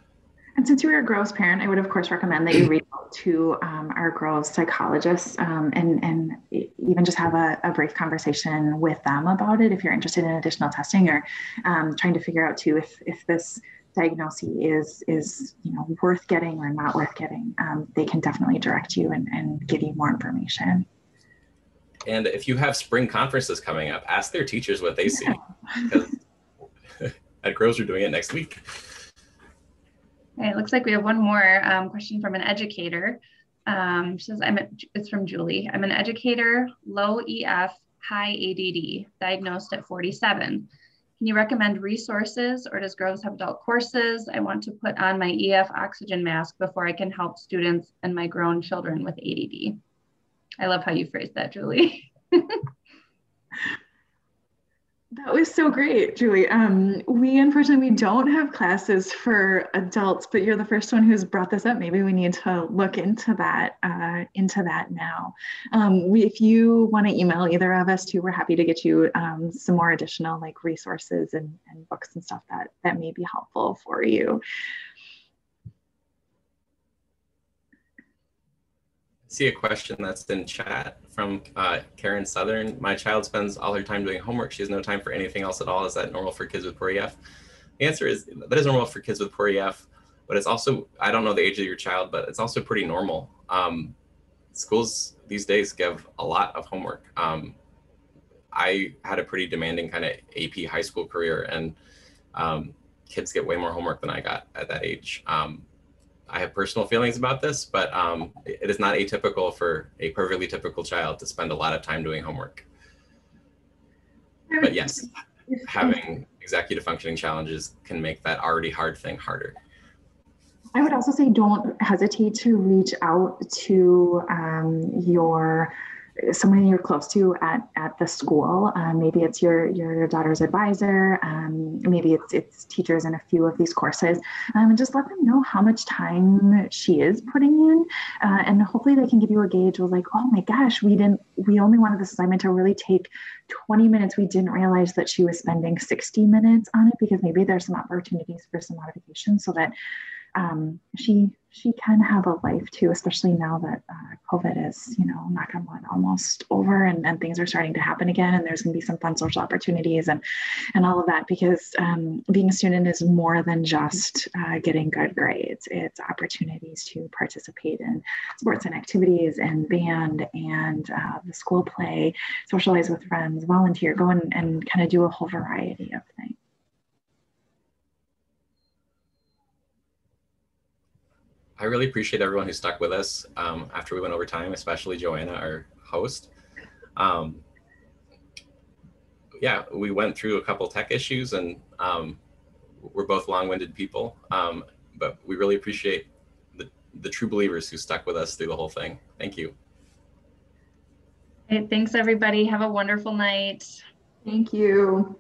And since you're a Groves parent, I would of course recommend that you reach out to our Groves psychologists and even just have a brief conversation with them about it if you're interested in additional testing or trying to figure out too if this diagnosis is worth getting or not worth getting. They can definitely direct you and give you more information. And if you have spring conferences coming up, ask their teachers what they see. Because at Groves, we're doing it next week. Okay, it looks like we have one more question from an educator. She says, it's from Julie. I'm an educator, low EF, high ADD, diagnosed at 47. Can you recommend resources, or does Groves have adult courses? I want to put on my EF oxygen mask before I can help students and my grown children with ADD. I love how you phrased that, Julie. That was so great, Julie. We unfortunately don't have classes for adults, but you're the first one who's brought this up. Maybe we need to look into that now. If you want to email either of us too, we're happy to get you some more additional like resources and books and stuff that may be helpful for you. See a question that's in chat from Karen Southern. My child spends all her time doing homework. She has no time for anything else at all. Is that normal for kids with poor EF? The answer is that is normal for kids with poor EF, but it's also, I don't know the age of your child, but it's also pretty normal. Schools these days give a lot of homework. I had a pretty demanding kind of AP high school career, and kids get way more homework than I got at that age. I have personal feelings about this, but it is not atypical for a perfectly typical child to spend a lot of time doing homework. But yes, having executive functioning challenges can make that already hard thing harder. I would also say don't hesitate to reach out to your someone you're close to at the school. Maybe it's your daughter's advisor. Maybe it's teachers in a few of these courses, and just let them know how much time she is putting in, and hopefully they can give you a gauge of like, oh my gosh, we only wanted this assignment to really take 20 minutes. We didn't realize that she was spending 60 minutes on it, because maybe there's some opportunities for some modification so that she can have a life too, especially now that COVID is, knock on wood, almost over, and things are starting to happen again, and there's going to be some fun social opportunities and all of that, because being a student is more than just getting good grades. It's opportunities to participate in sports and activities and band and the school play, socialize with friends, volunteer, go and kind of do a whole variety of things. I really appreciate everyone who stuck with us after we went over time, especially Joanna, our host. Yeah, we went through a couple tech issues, and we're both long-winded people, but we really appreciate the true believers who stuck with us through the whole thing. Thank you. Hey, thanks, everybody. Have a wonderful night. Thank you.